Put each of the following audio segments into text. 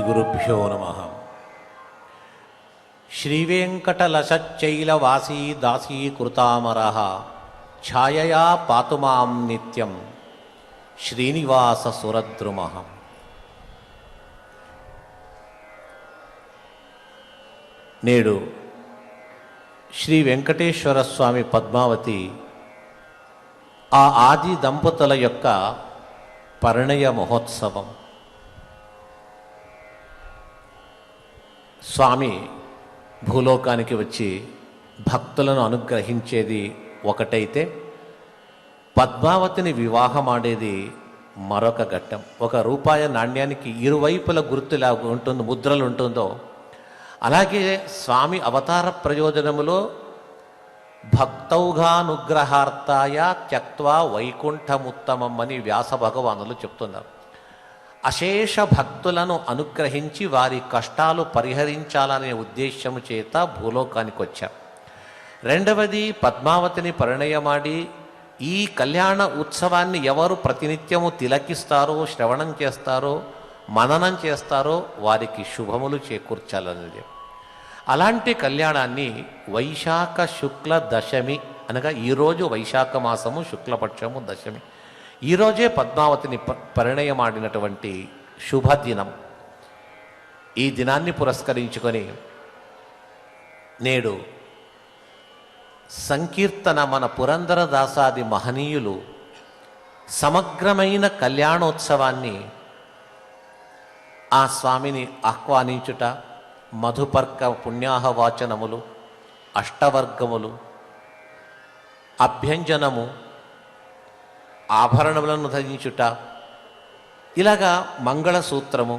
గురుభ్యో నమః. శ్రీవేంకటలసచ్చైలవాసీ దాసీకృతామరః ఛాయయా పాతు మాం నిత్యం శ్రీనివాస సురద్రుమః. నేడు శ్రీ వెంకటేశ్వర స్వామి పద్మావతి ఆ ఆది దంపతుల యొక్క పరిణయ మహోత్సవం. స్వామి భూలోకానికి వచ్చి భక్తులను అనుగ్రహించేది ఒకటైతే పద్మావతిని వివాహమాడేది మరొక ఘట్టం. ఒక రూపాయి నాణ్యానికి ఇరువైపుల గుర్తులా ఉంటుంది, ముద్రలు ఉంటుందో అలాగే స్వామి అవతార ప్రయోజనములో భక్తౌఘానుగ్రహార్థాయ త్యక్త్వా వైకుంఠముత్తమం అని వ్యాస భగవానులు చెప్తున్నారు. అశేష భక్తులను అనుగ్రహించి వారి కష్టాలు పరిహరించాలనే ఉద్దేశము చేత భూలోకానికి వచ్చారు. రెండవది, పద్మావతిని పరిణయమాడి ఈ కళ్యాణ ఉత్సవాన్ని ఎవరు ప్రతినిత్యము తిలకిస్తారో, శ్రవణం చేస్తారో, మననం చేస్తారో వారికి శుభములు చేకూర్చాలనేది. అలాంటి కళ్యాణాన్ని వైశాఖ శుక్ల దశమి అనగా ఈరోజు వైశాఖ మాసము శుక్లపక్షము దశమి, ఈరోజే పద్మావతిని పరిణయమాడినటువంటి శుభదినం. ఈ దినాన్ని పురస్కరించుకొని నేడు సంకీర్తన మన పురందరదాసాది మహనీయులు సమగ్రమైన కళ్యాణోత్సవాన్ని ఆ స్వామిని ఆహ్వానించుట, మధుపర్క పుణ్యాహవాచనములు, అష్టవర్గములు, అభ్యంజనము, ఆభరణములను ధరించుట, ఇలాగా మంగళసూత్రము,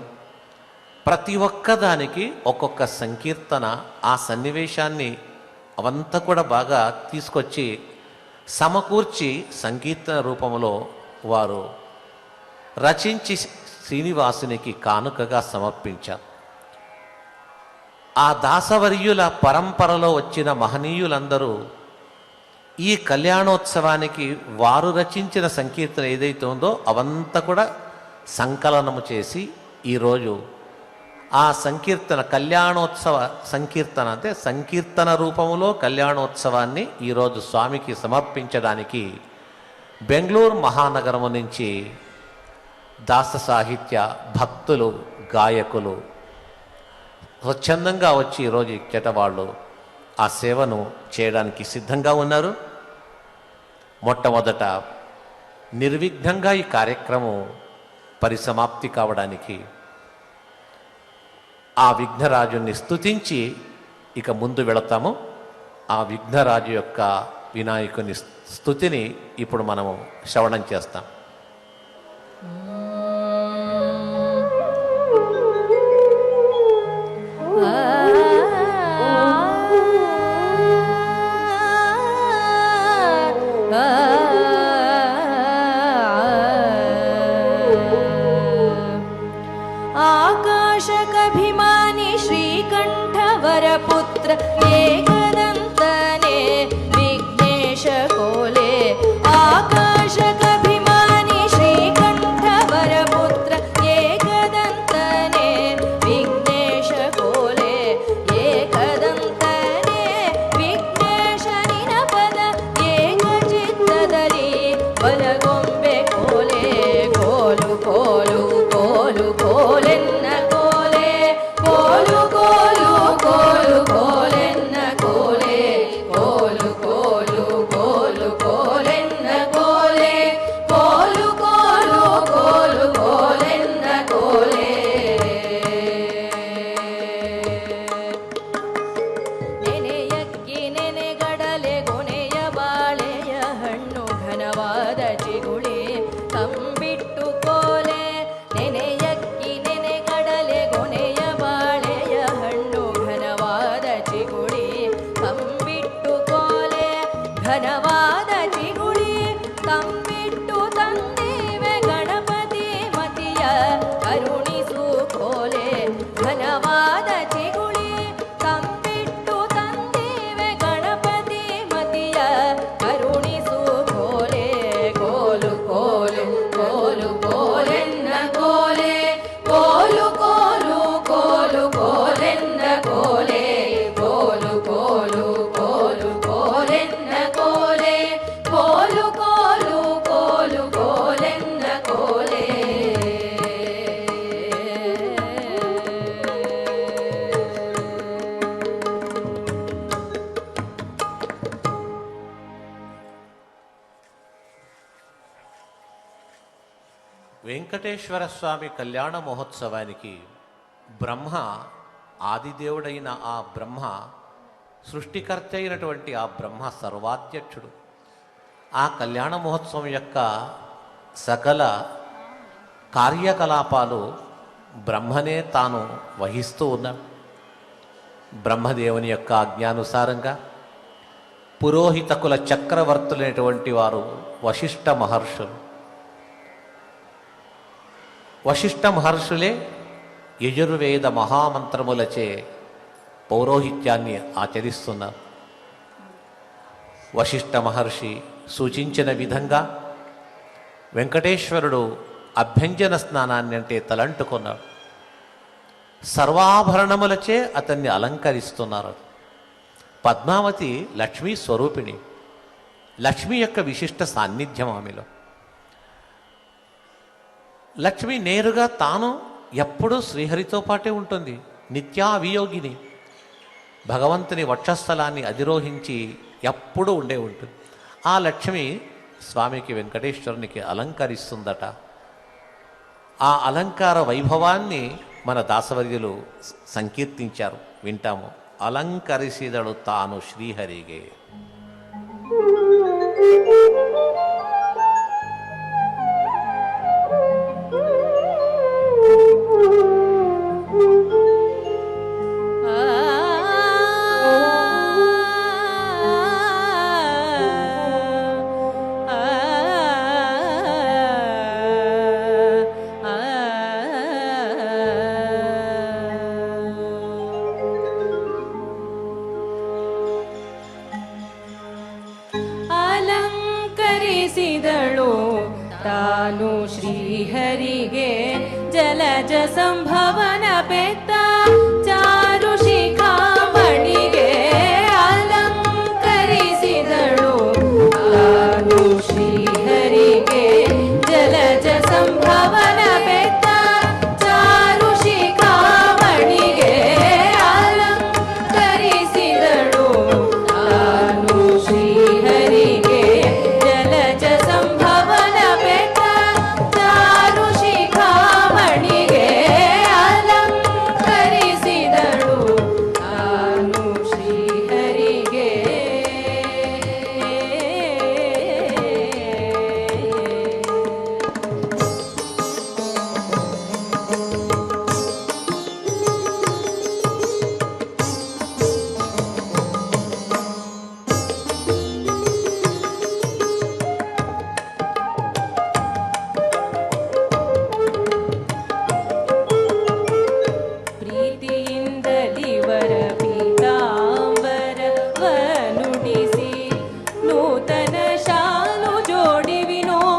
ప్రతి ఒక్కదానికి ఒక్కొక్క సంకీర్తన ఆ సన్నివేశాన్ని అవంతా కూడా బాగా తీసుకొచ్చి సమకూర్చి సంకీర్తన రూపంలో వారు రచించి శ్రీనివాసునికి కానుకగా సమర్పించారు. ఆ దాసవర్యుల పరంపరలో వచ్చిన మహనీయులందరూ ఈ కళ్యాణోత్సవానికి వారు రచించిన సంకీర్తన ఏదైతే ఉందో అవంతా కూడా సంకలనము చేసి ఈరోజు ఆ సంకీర్తన కళ్యాణోత్సవ సంకీర్తన అంటే సంకీర్తన రూపములో కళ్యాణోత్సవాన్ని ఈరోజు స్వామికి సమర్పించడానికి బెంగళూరు మహానగరము నుంచి దాస సాహిత్య భక్తులు, గాయకులు స్వచ్ఛందంగా వచ్చి ఈరోజు ఇచ్చట వాళ్ళు ఆ సేవను చేయడానికి సిద్ధంగా ఉన్నారు. మొట్టమొదట నిర్విఘ్నంగా ఈ కార్యక్రమం పరిసమాప్తి కావడానికి ఆ విఘ్నరాజుని స్తుతించి ఇక ముందు వెళతాము. ఆ విఘ్నరాజు యొక్క వినాయకుని స్తుతిని ఇప్పుడు మనము శ్రవణం చేస్తాం. आकाशकभिमानी श्रीकण्ठवरपुत्र एकदन्तने विघ्नेश कोले आकाशकभिमानी श्रीकण्ठवरपुत्र एकदन्तने विघ्नेश कोले एकदन्तने विघ्नेश निनपद एकचित्तदली बलगोंबे कोले कोलु कोलु कोलु कोलेन्न कोले कोलु कोलु कोलु कोलेन्न कोले कोलु कोलु कोलु कोलेन्न कोले कोलु कोलु कोलु कोलेन्न कोले ನೆನೆಯಕ್ಕಿ ನೆನೆಗಡಲೆ ಗೊನೆಯ ಬಾಳೆಯ ಹಣ್ಣು ಘನವಾದ ಚಿಗುಳಿ ಕಂಬಿಟ್ಟು ಕೋಲೆ ನೆನೆಯಕ್ಕಿ ನೆನೆಗಡಲೆ ಗೊನೆಯ ಬಾಳೆಯ ಹಣ್ಣು ಘನವಾದ ಚಿಗುಳಿ ಕಂಬಿಟ್ಟು ಕೋಲೆ ಘನವಾದ ಚಿಗುಳಿ ಕಂಬಿಟ್ಟು ತಂದೇವೆ ಗಣಪತಿ ಮತಿಯ ಕರುಣಿಸು ಕೋಲೆ ಘನವಾದ ಚಿಗುಳಿ ಕಂಬಿಟ್ಟು ತಂದೇವೆ ಗಣಪತಿ ಮತಿಯ ಕರುಣಿಸು ಕೋಲೆ ಕೋಲು ಕೋಲು ಕೋಲು వెంకటేశ్వర స్వామి కళ్యాణ మహోత్సవానికి బ్రహ్మ, ఆదిదేవుడైన ఆ బ్రహ్మ, సృష్టికర్త అయినటువంటి ఆ బ్రహ్మ సర్వాధ్యక్షుడు. ఆ కళ్యాణ మహోత్సవం యొక్క సకల కార్యకలాపాలు బ్రహ్మనే తాను వహిస్తూ ఉన్నాడు. బ్రహ్మదేవుని యొక్క ఆజ్ఞానుసారంగా పురోహిత కుల చక్రవర్తులైనటువంటి వారు వశిష్ఠ మహర్షులు. వశిష్ఠ మహర్షులే యజుర్వేద మహామంత్రములచే పౌరోహిత్యాన్ని ఆచరిస్తున్నారు. వశిష్ఠ మహర్షి సూచించిన విధంగా వెంకటేశ్వరుడు అభ్యంజన స్నానాన్ని అంటే తలంటుకున్నాడు. సర్వాభరణములచే అతన్ని అలంకరిస్తున్నారు. పద్మావతి లక్ష్మీ స్వరూపిణి. లక్ష్మి యొక్క విశిష్ట సాన్నిధ్యం ఆమెలో. లక్ష్మి నేరుగా తాను ఎప్పుడూ శ్రీహరితో పాటే ఉంటుంది. నిత్యావియోగిని. భగవంతుని వక్షస్థలాన్ని అధిరోహించి ఎప్పుడూ ఉండే ఉంటుంది. ఆ లక్ష్మి స్వామికి వెంకటేశ్వరునికి అలంకరిస్తుందట. ఆ అలంకార వైభవాన్ని మన దాసవర్యులు సంకీర్తించారు, వింటాము. అలంకరిసిదడు తాను శ్రీహరిగే. ಅಲಂಕರಿಸಿದಳು ತಾನು ಶ್ರೀಹರಿಗೆ ಜಲಜ ಸಂಭವನ ಪೆತ್ತ ಚಾರು ಶಿಖಾಮಣಿಗೆ. ಅಲಂಕರಿಸಿದಳು ತಾನು ಶ್ರೀಹರಿಗೆ ಜಲಜ ಸಂಭವನ ಪೆತ್ತ ಚಾರು ಶಿಖಾಮಣಿಗೆ. ಅಲಂಕರಿಸಿದಳು ತಾನು ಶ್ರೀಹರಿಗೆ ಜಲಜ ಸಂಭವನ ಪೆತ್ತ ಚಾರು ಶಿಖಾಮಣಿಗೆ. ಅಲಂಕರಿಸಿದಳು ತಾನು ಶ್ರೀಹರಿಗೆ. ಪ್ರೀತಿಯಿಂದಲಿವರ ಪೀತಾಂಬರವನುಡಿಸಿ ನೂತನ ಶಾಲು ಜೋಡಿ ವಿನೋದದಿಂದೊದಿಸಿದಳು.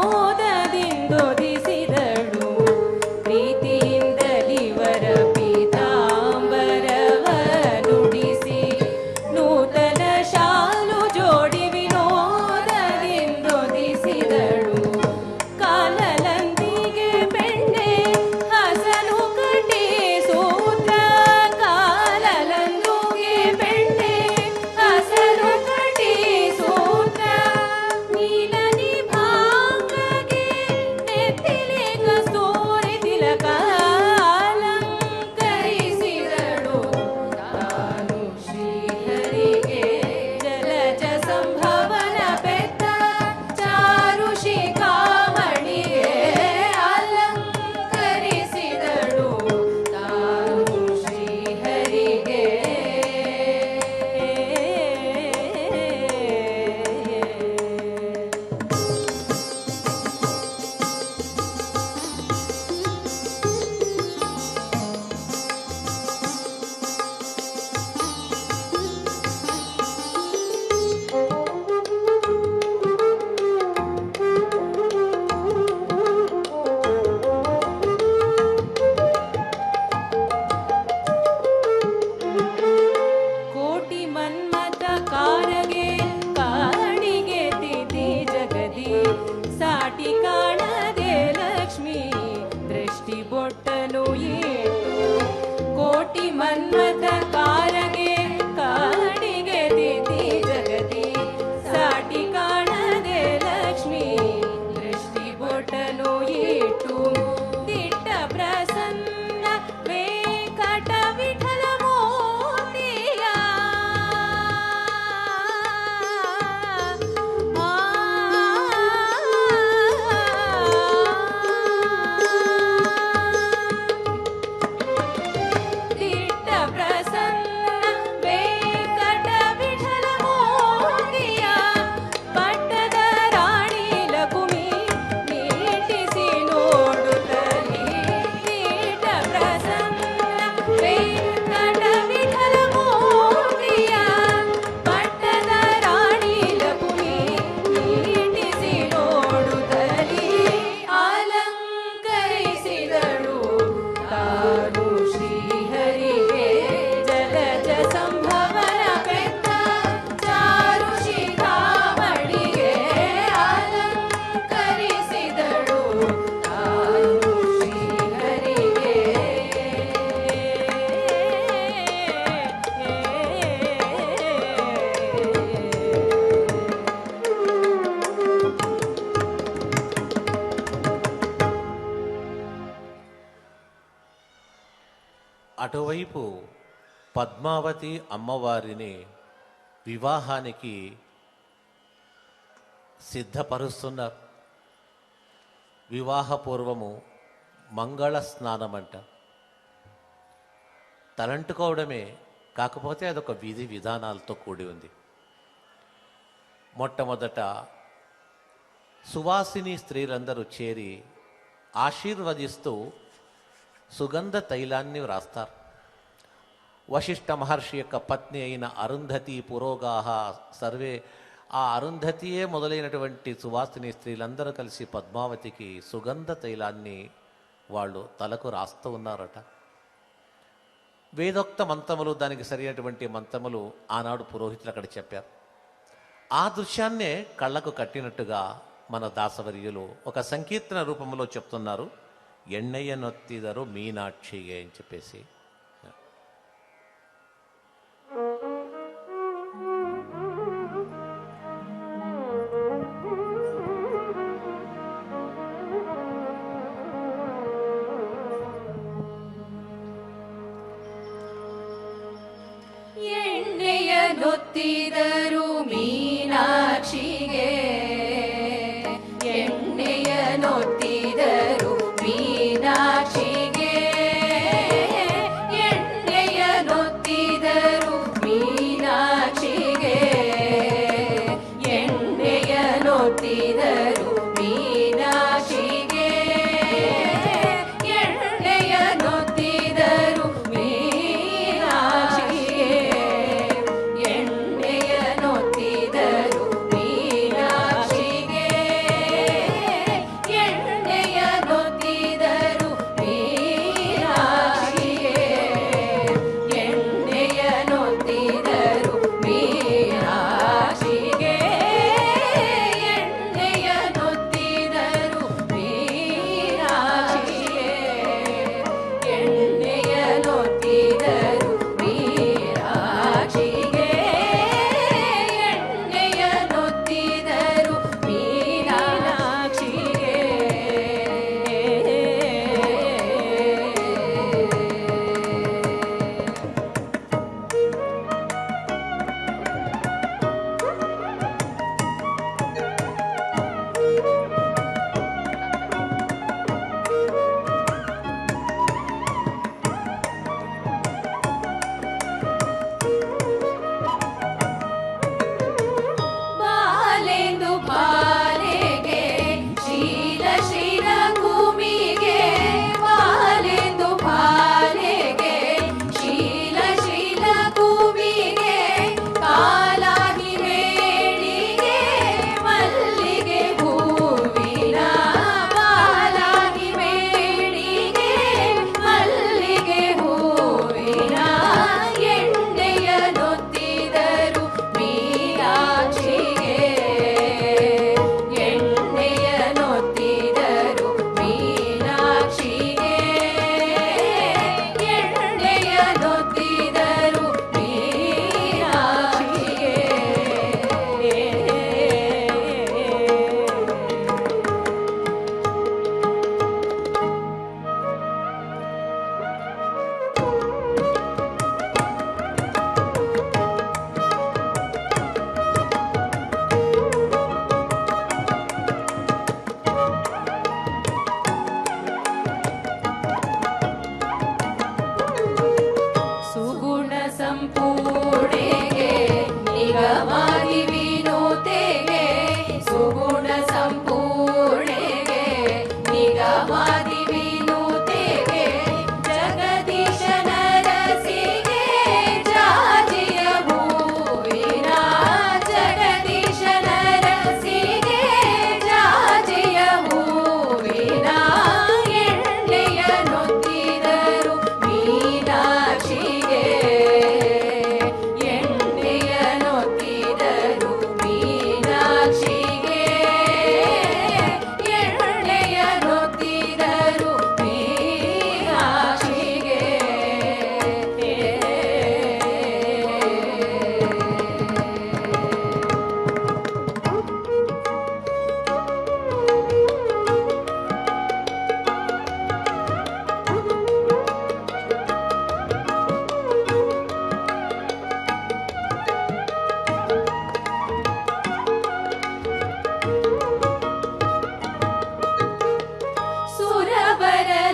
ಪ್ರೀತಿಯಿಂದಲಿವರ ಪೀತಾಂಬರವನುಡಿಸಿ ನೂತನ ಶಾಲು ಜೋಡಿ ವಿನೋದದಿಂದೊದಿಸಿದಳು. ಕಾಲಲಂದಿಗೆ ಬೆಣ್ಣೆ ಹಸನು ಕಟಿ ಸೂತ್ರ. ಕಾಲಲಂದುಗೆ ಬೆಣ್ಣೆ ಹಸನು ಕಟಿ ಸೂತ್ರ. ನೀಲ ನಿಭಾಂಗಗೆ ನೆತ್ತಿಲೆ ಕಸ್ತೂರಿ ತಿಲಕ. ಅಲಂಕರಿಸಿದಳು ತಾನು ಶ್ರೀಹರಿಗೆ ಜಲಜ ಸಂಭವನ ಪೆತ್ತ ಚಾರು ಶಿಖಾಮಣಿಗೆ. ಅಲಂಕರಿಸಿದಳು ತಾನು ಶ್ರೀಹರಿಗೆ. ಕೋಟಿ ಮನ್ಮಥ ಕಾರಗೆ ಕಾಣಿಗೆ ತಿಥಿ ಜಗದಿ. ಸಾಟಿ ಕಾಣದೆ ಲಕ್ಷ್ಮಿ ದೃಷ್ಟಿ ಬೊಟ್ಟನು ಇಟ್ಟು. ಕೋಟಿ ಮನ್ಮಥ ಕಾರಗೆ ಕಾಣಿಗೆ ತಿಥಿ ಜಗದಿ. ಸಾಟಿ ಕಾಣದೆ ಲಕ್ಷ್ಮಿ ದೃಷ್ಟಿ ಬೊಟ್ಟನು ಇಟ್ಟು. అటువైపు పద్మావతి అమ్మవారిని వివాహానికి సిద్ధపరుస్తున్నారు. వివాహపూర్వము మంగళ స్నానం అంట. తలంటుకోవడమే, కాకపోతే అదొక విధి విధానాలతో కూడి ఉంది. మొట్టమొదట సువాసిని స్త్రీలందరూ చేరి ఆశీర్వదిస్తూ సుగంధ తైలాన్ని వ్రాస్తారు. వశిష్ఠ మహర్షి యొక్క పత్ని అయిన అరుంధతి పురోగాహ సర్వే, ఆ అరుంధతియే మొదలైనటువంటి సువాసిని స్త్రీలందరూ కలిసి పద్మావతికి సుగంధ తైలాన్ని వాళ్ళు తలకు రాస్తూ ఉన్నారట. వేదోక్త మంత్రములు, దానికి సరైనటువంటి మంత్రములు ఆనాడు పురోహితులు అక్కడ చెప్పారు. ఆ దృశ్యాన్నే కళ్ళకు కట్టినట్టుగా మన దాసవర్యులు ఒక సంకీర్తన రూపంలో చెప్తున్నారు. ఎన్నయ్య నొత్తిదరు మీనాక్షిగే అని చెప్పేసి. ಎಣ್ಣೆಯ ನೊತ್ತಿದರು ಮೀನಾಕ್ಷಿಗೆ, ಎಣ್ಣೆಯ ನೊತ್ತಿದರು ಮೀನಾಕ್ಷಿಗೆ, ಎಣ್ಣೆಯ ನೊತ್ತಿದರು ಮೀನಾಕ್ಷಿಗೆ, ಎಣ್ಣೆಯ ನೊತ್ತಿದರು ಮೀನಾಕ್ಷಿಗೆ, ಎಣ್ಣೆಯ ನೊತ್ತಿದರು ಮೀನಾಕ್ಷಿಗೆ, ಎಣ್ಣೆಯ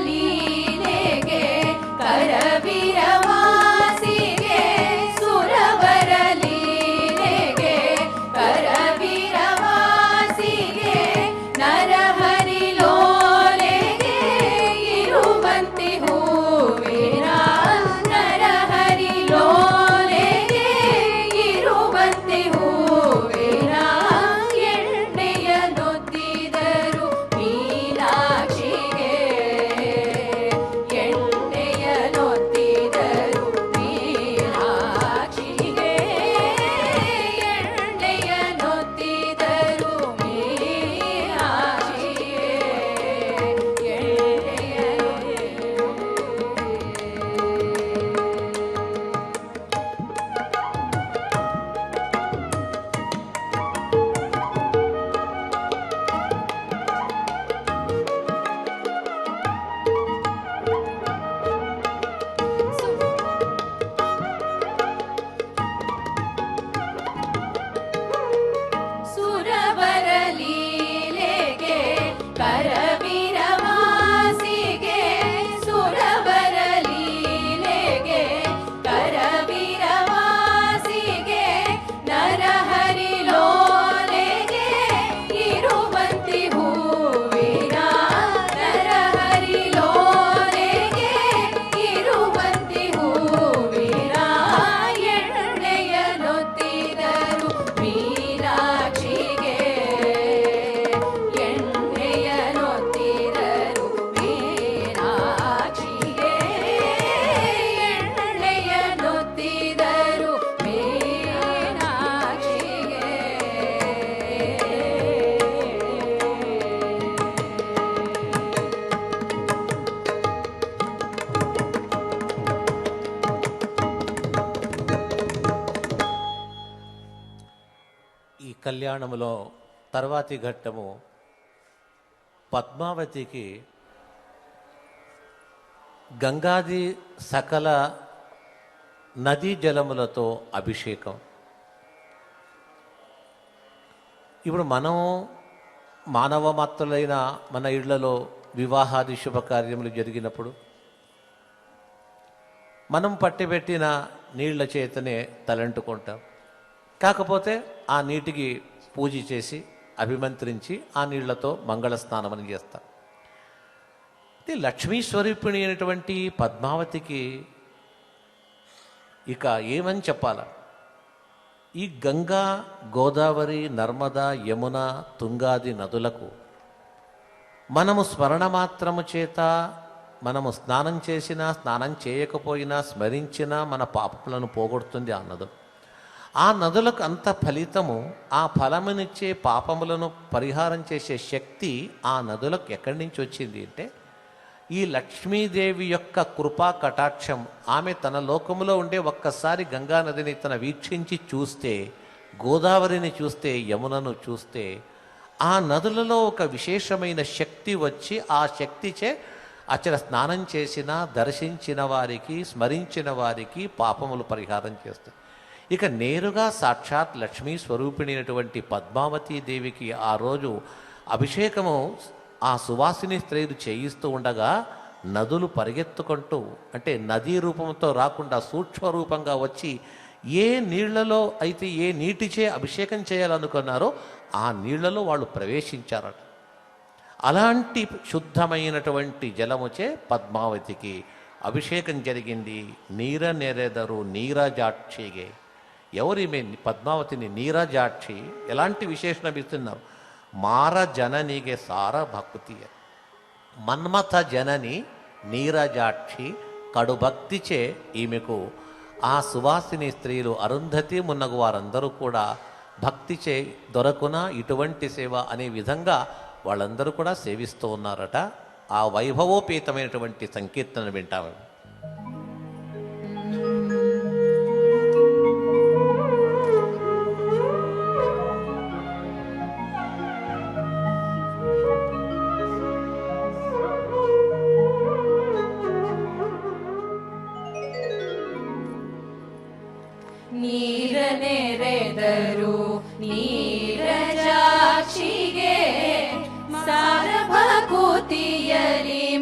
ಲೀಲೆಗೆ ಕರವೀರವಾಸಿಗೆ ಸುರವರ ಲೀಲೆಗೆ ಕರವೀರವಾಸಿಗೆ ನರಹರಿ ಲೋಲೆಗೆ ಇರುವಂತಿ ಹೂವಿನ ನರಹರಿ ಲೋಲೆಗೆ ಇರುವಂತಿ ಹೂವಿನ ಎಣ್ಣೆಯ ನೊತ್ತಿದರು ಮೀನಾಕ್ಷಿಗೆ ಎಣ್ಣೆಯ ನೊತ್ತಿದರು ಮೀನಾಕ್ಷಿಗೆ ಎಣ್ಣೆಯ ನೊತ್ತಿದರು ಮೀನಾಕ್ಷಿಗೆ ಸುರವರ ಲೀಲೆಗೆ ಕರವೀರವಾಸಿಗೆ ಸುರವರ ಲೀಲೆಗೆ ಕರವೀರವಾಸಿಗೆ ನರಹರಿ ಲೋಲೆಗೆ ಇರುವಂತಿ ಹೂವಿನ ನರಹರಿ ಲೋಲೆಗೆ ಇರುವಂತಿ ಹೂವಿನ ಎಣ್ಣೆಯ ನೊತ್ತಿದರು ಮೀನಾಕ್ಷಿಗೆ ಎಣ್ಣೆಯ ನೊತ್ತಿದರು ಮೀನಾಕ್ಷಿಗೆ ಎಣ್ಣೆಯ ನೊತ್ತಿದರು ಮೀನಾಕ್ಷಿಗೆ. ఈ కళ్యాణములో తర్వాతి ఘట్టము పద్మావతికి గంగాది సకల నదీ జలములతో అభిషేకం. ఇప్పుడు మనం మానవ మాత్రులైన మన ఇళ్లలో వివాహాది శుభకార్యములు జరిగినప్పుడు మనం పట్టిపెట్టిన నీళ్ల చేతనే తలంటుకుంటాం. కాకపోతే ఆ నీటికి పూజ చేసి అభిమంత్రించి ఆ నీళ్లతో మంగళ స్నానమని చేస్తాం. ఇది లక్ష్మీ స్వరూపిణి అయినటువంటి పద్మావతికి ఇక ఏమని చెప్పాల? ఈ గంగా, గోదావరి, నర్మదా, యమున, తుంగాది నదులకు మనము స్మరణ మాత్రము చేత మనము స్నానం చేసినా స్నానం చేయకపోయినా స్మరించినా మన పాపములను పోగొడుతుంది ఆ నదులు. ఆ నదులకు అంత ఫలితము, ఆ ఫలమునిచ్చే పాపములను పరిహారం చేసే శక్తి ఆ నదులకు ఎక్కడి నుంచి వచ్చింది అంటే ఈ లక్ష్మీదేవి యొక్క కృపా కటాక్షం. ఆమె తన లోకములో ఉండే ఒక్కసారి గంగా నదిని తన వీక్షించి చూస్తే, గోదావరిని చూస్తే, యమునను చూస్తే ఆ నదులలో ఒక విశేషమైన శక్తి వచ్చి ఆ శక్తిచే అచల స్నానం చేసిన, దర్శించిన వారికి, స్మరించిన వారికి పాపములు పరిహారం చేస్తుంది. ఇక నేరుగా సాక్షాత్ లక్ష్మీ స్వరూపిణి అయినటువంటి పద్మావతీ దేవికి ఆ రోజు అభిషేకము ఆ సువాసిని స్త్రీలు చేయిస్తూ ఉండగా నదులు పరిగెత్తుకుంటూ, అంటే నదీ రూపంతో రాకుండా సూక్ష్మ రూపంగా వచ్చి ఏ నీళ్లలో అయితే ఏ నీటిచే అభిషేకం చేయాలనుకున్నారో ఆ నీళ్లలో వాళ్ళు ప్రవేశించారట. అలాంటి శుద్ధమైనటువంటి జలముచే పద్మావతికి అభిషేకం జరిగింది. నీర నెరెదరు నీరజాక్షిగే. ఎవరి పద్మావతిని నీరజాక్షి ఎలాంటి విశేషణం ఇస్తున్నారు? మార జననిగే సార భక్తి. మన్మథ జనని నీరజాక్షి కడు భక్తిచే ఈమెకు ఆ సువాసిని స్త్రీలు అరుంధతి మున్నగు వారందరూ కూడా భక్తిచే దొరకున ఇటువంటి సేవ అనే విధంగా వాళ్ళందరూ కూడా సేవిస్తూ ఉన్నారట. ఆ వైభవోపేతమైనటువంటి సంకీర్తన వింటాము. ನೀರನೆರೆದರು ನೀರಜಾಕ್ಷಿಗೆ ಸಾರಭಕುತಿಯಲಿ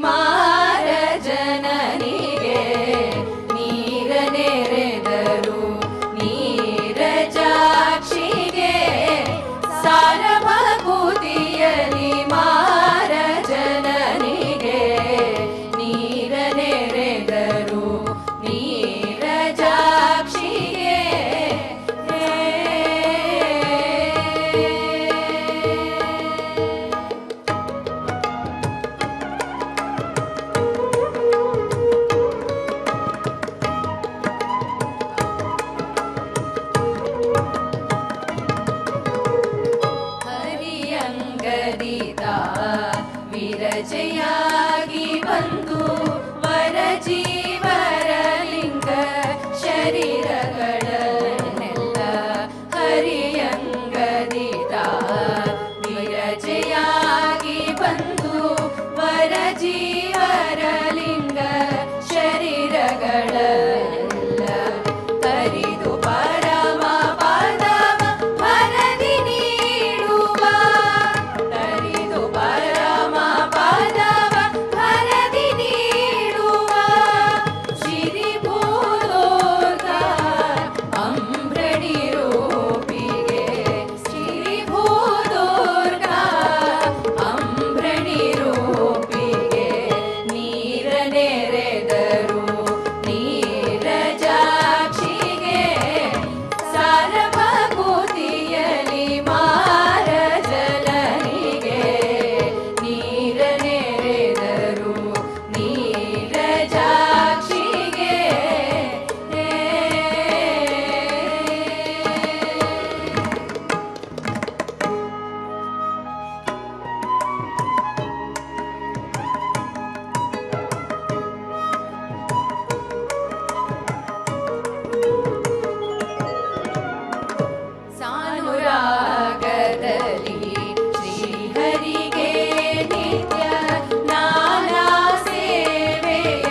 ಮಾರ ಬಂದು ವರ ಜೀವರ ಲಿಂಗ ಶರೀರಗಳನ್ನೆಲ್ಲ ಹರಿಯಂಗದಿದ ವಿರಜೆಯಾಗಿ ಬಂದು ವರ ಜೀವರ ಲಿಂಗ ಶರೀರಗಳನ್ನೆಲ್ಲ ತರಿದು ಪರಮ ಪದವ ವರದಿ ನೀಡುವ ತರಿದು ಪರಮ ಪದವ ವರದಿ ನೀಡುವ ಶ್ರೀ ಭೂಲೋಕ ಅಂಬ್ರಡಿ ರೂಪಿಗೆ ಶ್ರೀ ಭೂದುರ್ಗ ಅಂಬ್ರಡಿ ರೂಪಿಗೆ ನೀರ ನೆರೆದರು ನೀರಜಾಕ್ಷಿಗೆ ಸಾರಭೂತಿಯಲಿ ಮಾರ ಜಲನಿಗೆ ನೀರ ನೆರೆದರು ನೀರಜಾಕ್ಷಿಗೆ ಸಾನುರಾಗದಲ್ಲಿ ಶ್ರೀಹರಿಗೆ ನಿತ್ಯ ನಾನಾ ಸೇವೆಯ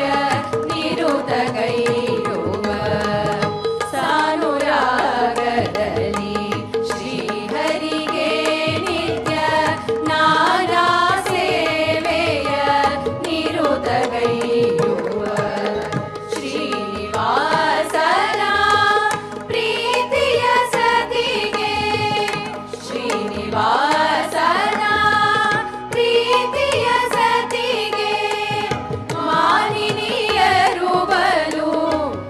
ನಿರುತಗೈರುವ ಸಾನುರಾಗದಲ್ಲಿ ಶ್ರೀಹರಿಗೆ ನಿತ್ಯ ನಾನಾ ಸೇವೆಯ ನಿರುತಗೈರುವ ಶ್ರೀನಿವಾಸನ ಪ್ರೀತಿಯ ಸತಿಗೆ ಶ್ರೀನಿವಾಸನ ಪ್ರೀತಿಯ ಸತಿಗೆ ಮಾನಿನಿಯರು ಬಲು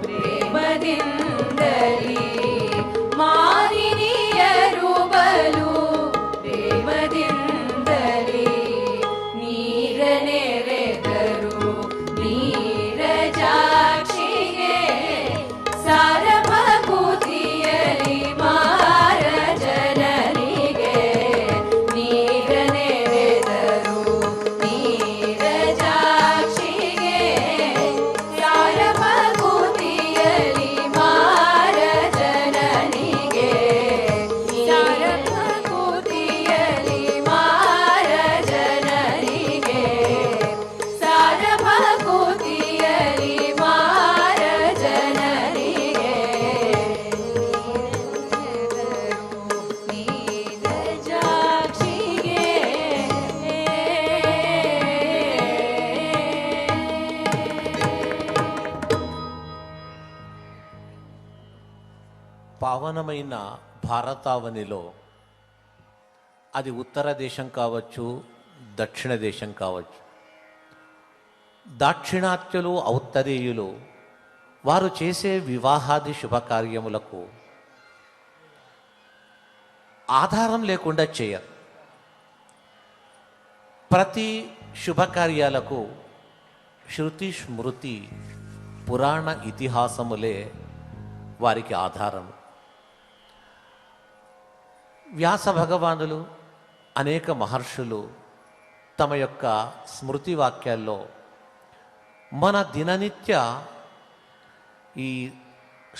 ಪ್ರೇಮದಿಂದಲಿ ಮಾನಿನಿಯರು ಬಲು ಪ್ರೇಮದಿಂದಲಿ ನೀರ ನೆರೆದರು ನೀರಜಾಕ್ಷಿಗೆ ಸಾರಭೂತಿಯಲಿ ಮಾರ ಜನನಿಗೆ ನೀರ ನೆರೆದರು ನೀರಜಾಕ್ಷಿಗೆ ಸಾರಭೂತಿಯಲಿ ಮಾರ ಜನನಿಗೆ ಸಾರಭೂತಿಯಲಿ ಮಾರ ಜನನಿಗೆ ಸಾರಭೂತಿಯಲಿ ಮಾರ ಜನನಿಗೆ ನೀರಜಾಕ್ಷಿಗೆ పావనమైన భారతావనిలో అది ఉత్తర దేశం కావచ్చు, దక్షిణ దేశం కావచ్చు, దాక్షిణాత్యులు ఔత్తరేయులు వారు చేసే వివాహాది శుభకార్యములకు ఆధారం లేకుండా చేయరు. ప్రతి శుభకార్యాలకు శృతి స్మృతి పురాణ ఇతిహాసములే వారికి ఆధారం. వ్యాస భగవానులు అనేక మహర్షులు తమ యొక్క స్మృతి వాక్యాల్లో మన దిననిత్య ఈ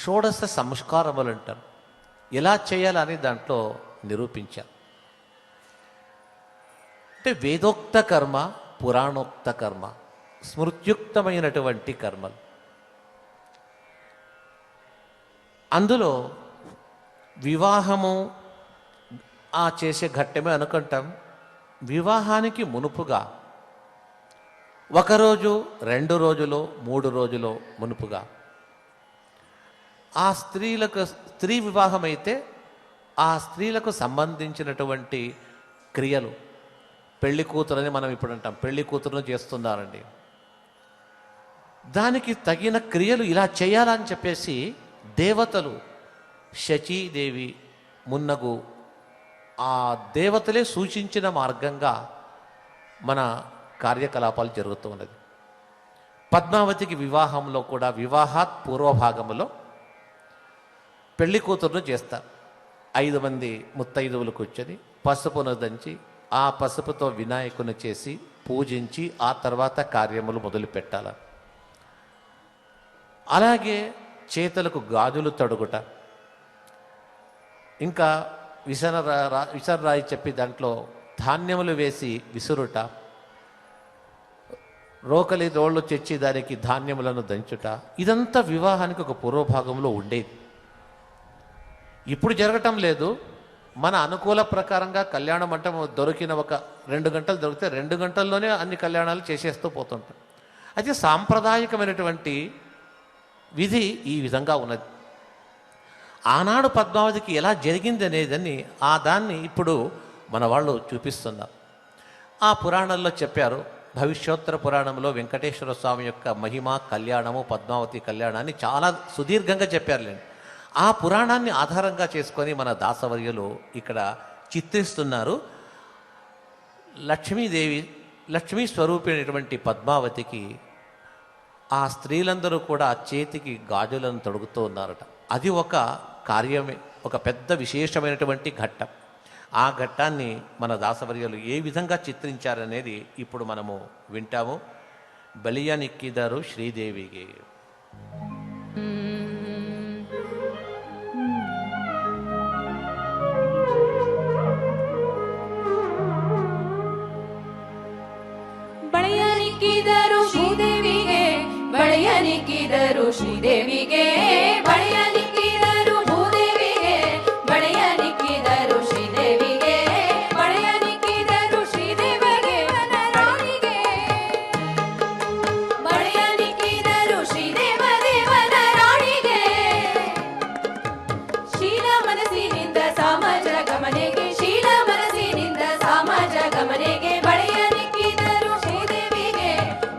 షోడశ సంస్కారములు అంటారు ఎలా చేయాలని దాంట్లో నిరూపించారు. అంటే వేదోక్త కర్మ, పురాణోక్త కర్మ, స్మృత్యుక్తమైనటువంటి కర్మలు. అందులో వివాహము చేసే ఘట్టమే అనుకుంటాం. వివాహానికి మునుపుగా ఒకరోజు, 2 రోజులు, 3 రోజులు మునుపుగా ఆ స్త్రీ వివాహం అయితే ఆ స్త్రీలకు సంబంధించినటువంటి క్రియలు, పెళ్లి కూతురని మనం ఇప్పుడు అంటాం, పెళ్లి కూతురును చేస్తున్నారండి, దానికి తగిన క్రియలు ఇలా చేయాలని చెప్పేసి దేవతలు, శచీదేవి మున్నగు ఆ దేవతలే సూచించిన మార్గంగా మన కార్యకలాపాలు జరుగుతూ ఉన్నది. పద్మావతికి వివాహంలో కూడా వివాహాత్ పూర్వభాగంలో పెళ్లి కూతురును చేస్తారు. 5 మంది ముత్తైదువులు కూర్చొని పసుపును దంచి ఆ పసుపుతో వినాయకుని చేసి పూజించి ఆ తర్వాత కార్యములు మొదలు పెట్టాల. అలాగే చేతులకు గాజులు తొడుగుట, ఇంకా విసనరాయి చెప్పి దాంట్లో ధాన్యములు వేసి విసురుట, రోకలి రోళ్ళు తెచ్చి దానికి ధాన్యములను దంచుట, ఇదంతా వివాహానికి ఒక పూర్వభాగంలో ఉండేది. ఇప్పుడు జరగటం లేదు. మన అనుకూల ప్రకారంగా కళ్యాణ మంటపం దొరికిన ఒక 2 గంటలు దొరికితే 2 గంటల్లోనే అన్ని కళ్యాణాలు చేసేస్తూ పోతుంటాం. అయితే సాంప్రదాయకమైనటువంటి విధి ఈ విధంగా ఉన్నది. ఆనాడు పద్మావతికి ఎలా జరిగింది అనేదని దాన్ని ఇప్పుడు మన వాళ్ళు చూపిస్తున్నారు. ఆ పురాణంలో చెప్పారు. భవిష్యోత్తర పురాణంలో వెంకటేశ్వర స్వామి యొక్క మహిమ, కళ్యాణము, పద్మావతి కళ్యాణాన్ని చాలా సుదీర్ఘంగా చెప్పారులేండి. ఆ పురాణాన్ని ఆధారంగా చేసుకొని మన దాసవర్యులు ఇక్కడ చిత్రిస్తున్నారు. లక్ష్మీ స్వరూపిణటువంటి పద్మావతికి ఆ స్త్రీలందరూ కూడా చేతికి గాజులను తొడుగుతూ ఉన్నారట. అది ఒక కార్యమే, ఒక పెద్ద విశేషమైనటువంటి ఘట్టం. ఆ ఘట్టాన్ని మన దాసవర్యులు ఏ విధంగా చిత్రించారనేది ఇప్పుడు మనము వింటాము. బలియనిక్కిదారు శ్రీదేవిಗೆ. ಬಳೆಯನಿಕ್ಕಿದರು ಶ್ರೀದೇವಿಗೆ, ಬಳೆಯನಿಕ್ಕಿದರು ಶ್ರೀದೇವಿಗೆ, ಬಳೆಯನಿಕ್ಕಿದರು ಭೂದೇವಿಗೆ, ಬಳೆಯನಿಕ್ಕಿದರು ಶ್ರೀದೇವಿಗೆ, ಬಳೆಯನಿಕ್ಕಿದರು ಶ್ರೀದೇವಿಗೆ ವನರಾಣಿಗೆ, ಬಳೆಯನಿಕ್ಕಿದರು ಶ್ರೀದೇವ ದೇವನ ರಾಣಿಗೆ, ಶೀಲ ಮನಸ್ಸಿನಿಂದ ಸಾಮಾಜ ಗಮನೆಗೆ, ಶೀಲ ಮನಸ್ಸಿನಿಂದ ಸಾಮಾಜ ಗಮನೆಗೆ, ಬಳೆಯನಿಕ್ಕಿದರು ಶ್ರೀದೇವಿಗೆ,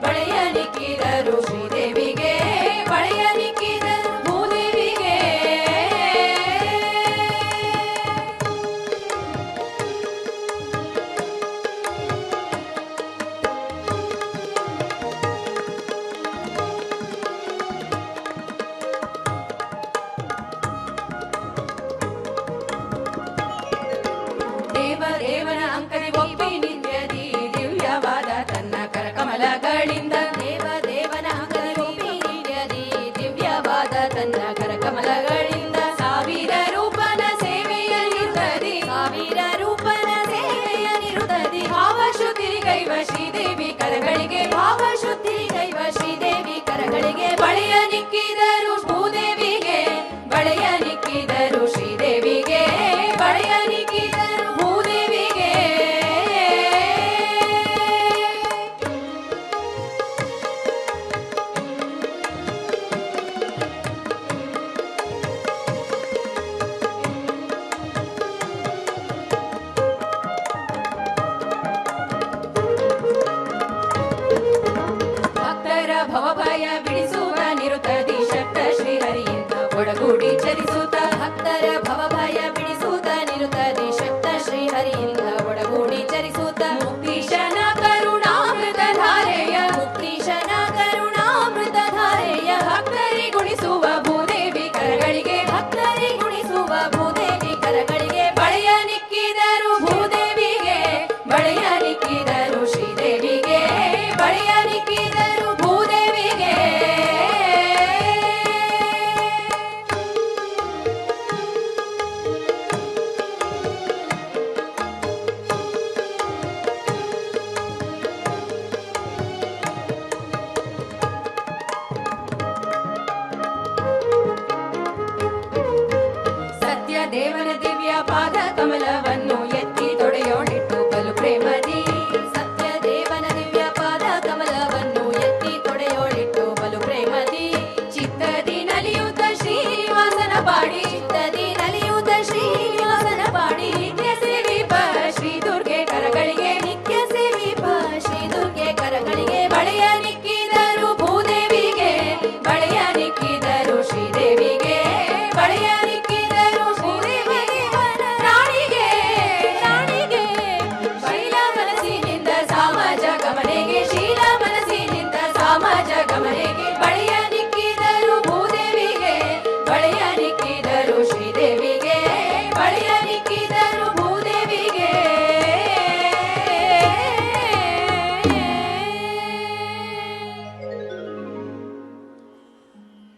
ಬಳೆಯನಿಕ್ಕಿದರು ಶ್ರೀದೇವಿಗೆ, ಬಳೆಯನಿಕ್ಕಿದರು ಭೂದೇವಿಗೆ. ದೇವನ ಅಂಕದಿ ಒಪ್ಪಿ ನಿಂದ್ಯದಿ ದಿವ್ಯವಾದ ತನ್ನ ಕರಕಮಲಗಳಿಂದ, ದೇವನ ಅಂಕದಿ ಒಪ್ಪಿ ನಿಂದ್ಯದಿ ದಿವ್ಯವಾದ ತನ್ನ ಕರಕಮಲಗಳಿಂದ, ಸಾವಿರ ರೂಪನ ಸೇವೆಯಲ್ಲಿರುತ್ತದೆ, ಸಾವಿರ ರೂಪನ ಸೇವೆಯಲ್ಲಿರುತ್ತದೆ, ಭಾವಶುದ್ಧಿಗೈವ ಶ್ರೀದೇವಿ ಕರಗಳಿಗೆ, ಭಾವಶುದ್ಧಿಗೈವ ಶ್ರೀದೇವಿ ಕರಗಳಿಗೆ, ಬಳೆಯನಿಕ್ಕಿದರು ಭೂದೇವಿಗೆ, ಬಳೆಯನಿಕ್ಕಿದರು ಶ್ರೀದೇವಿಗೆ, ಬಳೆಯನಿಕ್ಕಿದರು ಭೂದೇವಿಗೆ. ಭಕ್ತರ ಭವಭಯ ಬಿಡಿಸುವ ನಿರುತದಿ ಶಕ್ತ ಶ್ರೀಹರಿಯಿಂದ ಒಡಗೂಡಿ ಚರಿಸುತ್ತ, ಭಕ್ತರ ಭವಭಯ ಬಿಡಿಸುತ್ತ ನಿರುತದಿ ಶಕ್ತ ಶ್ರೀಹರಿಯಿಂದ ಒಡಗೂಡಿ ಚರಿಸುತ್ತ, ಮುಕ್ತೀಶನ ಕರುಣಾಮೃತ ಧಾರೆಯ, ಮುಕ್ತೀಶನ ಕರುಣಾಮೃತ ಧಾರೆಯ, ಭಕ್ತರಿ ಗುಣಿಸುವ ಭೂದೇವಿ ಕರಗಳಿಗೆ, ಭಕ್ತರಿ ಗುಣಿಸುವ ಭೂದೇವಿ ಕರಗಳಿಗೆ, ಬಳೆಯನಿಕ್ಕಿದರು ಭೂದೇವಿಗೆ, ಬಳೆಯನಿಕ್ಕಿದರು ಶ್ರೀದೇವಿಗೆ, ಬಳೆಯನಿಕ್ಕಿದರು ಭೂದೇವಿಗೆ.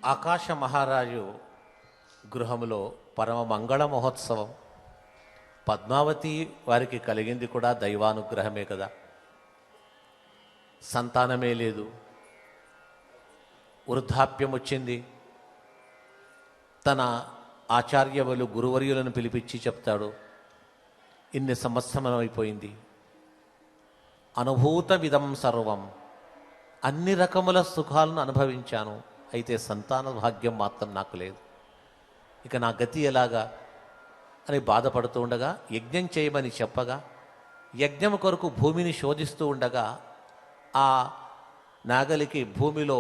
ఆకాశ మహారాజు గృహములో పరమ మంగళ మహోత్సవం. పద్మావతి వారికి కలిగింది కూడా దైవానుగ్రహమే కదా. సంతానమే లేదు, వృద్ధాప్యం వచ్చింది. తన ఆచార్యవులు గురువర్యులను పిలిపించి చెప్తాడు, ఇన్ని సంవత్సరం అయిపోయింది, అనుభూతమిదం సర్వం, అన్ని రకముల సుఖాలను అనుభవించాను, అయితే సంతాన భాగ్యం మాత్రం నాకు లేదు, ఇక నా గతి ఎలాగా అని బాధపడుతూ ఉండగా యజ్ఞం చేయమని చెప్పగా, యజ్ఞం కొరకు భూమిని శోధిస్తూ ఉండగా ఆ నాగలికి భూమిలో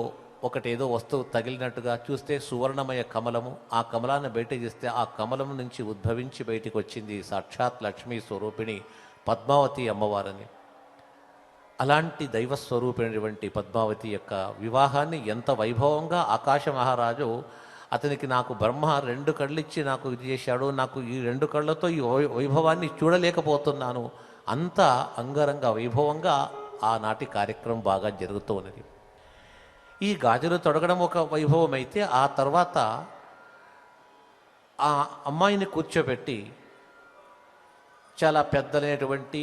ఒకటేదో వస్తువు తగిలినట్టుగా చూస్తే సువర్ణమయ కమలము. ఆ కమలాన్ని బయట చేస్తే ఆ కమలం నుంచి ఉద్భవించి బయటికి వచ్చింది సాక్షాత్ లక్ష్మీ స్వరూపిణి పద్మావతి అమ్మవారని. అలాంటి దైవస్వరూపిణటువంటి పద్మావతి యొక్క వివాహాన్ని ఎంత వైభవంగా ఆకాశ మహారాజు, అతనికి నాకు బ్రహ్మ 2 కళ్ళిచ్చి నాకు ఇది చేశాడు, నాకు ఈ 2 కళ్ళతో ఈ వైభవాన్ని చూడలేకపోతున్నాను, అంత అంగరంగ వైభవంగా ఆనాటి కార్యక్రమం బాగా జరుగుతూ ఉన్నది. ఈ గాజులు తొడగడం ఒక వైభవం అయితే, ఆ తర్వాత ఆ అమ్మాయిని కూర్చోబెట్టి చాలా పెద్దలైనటువంటి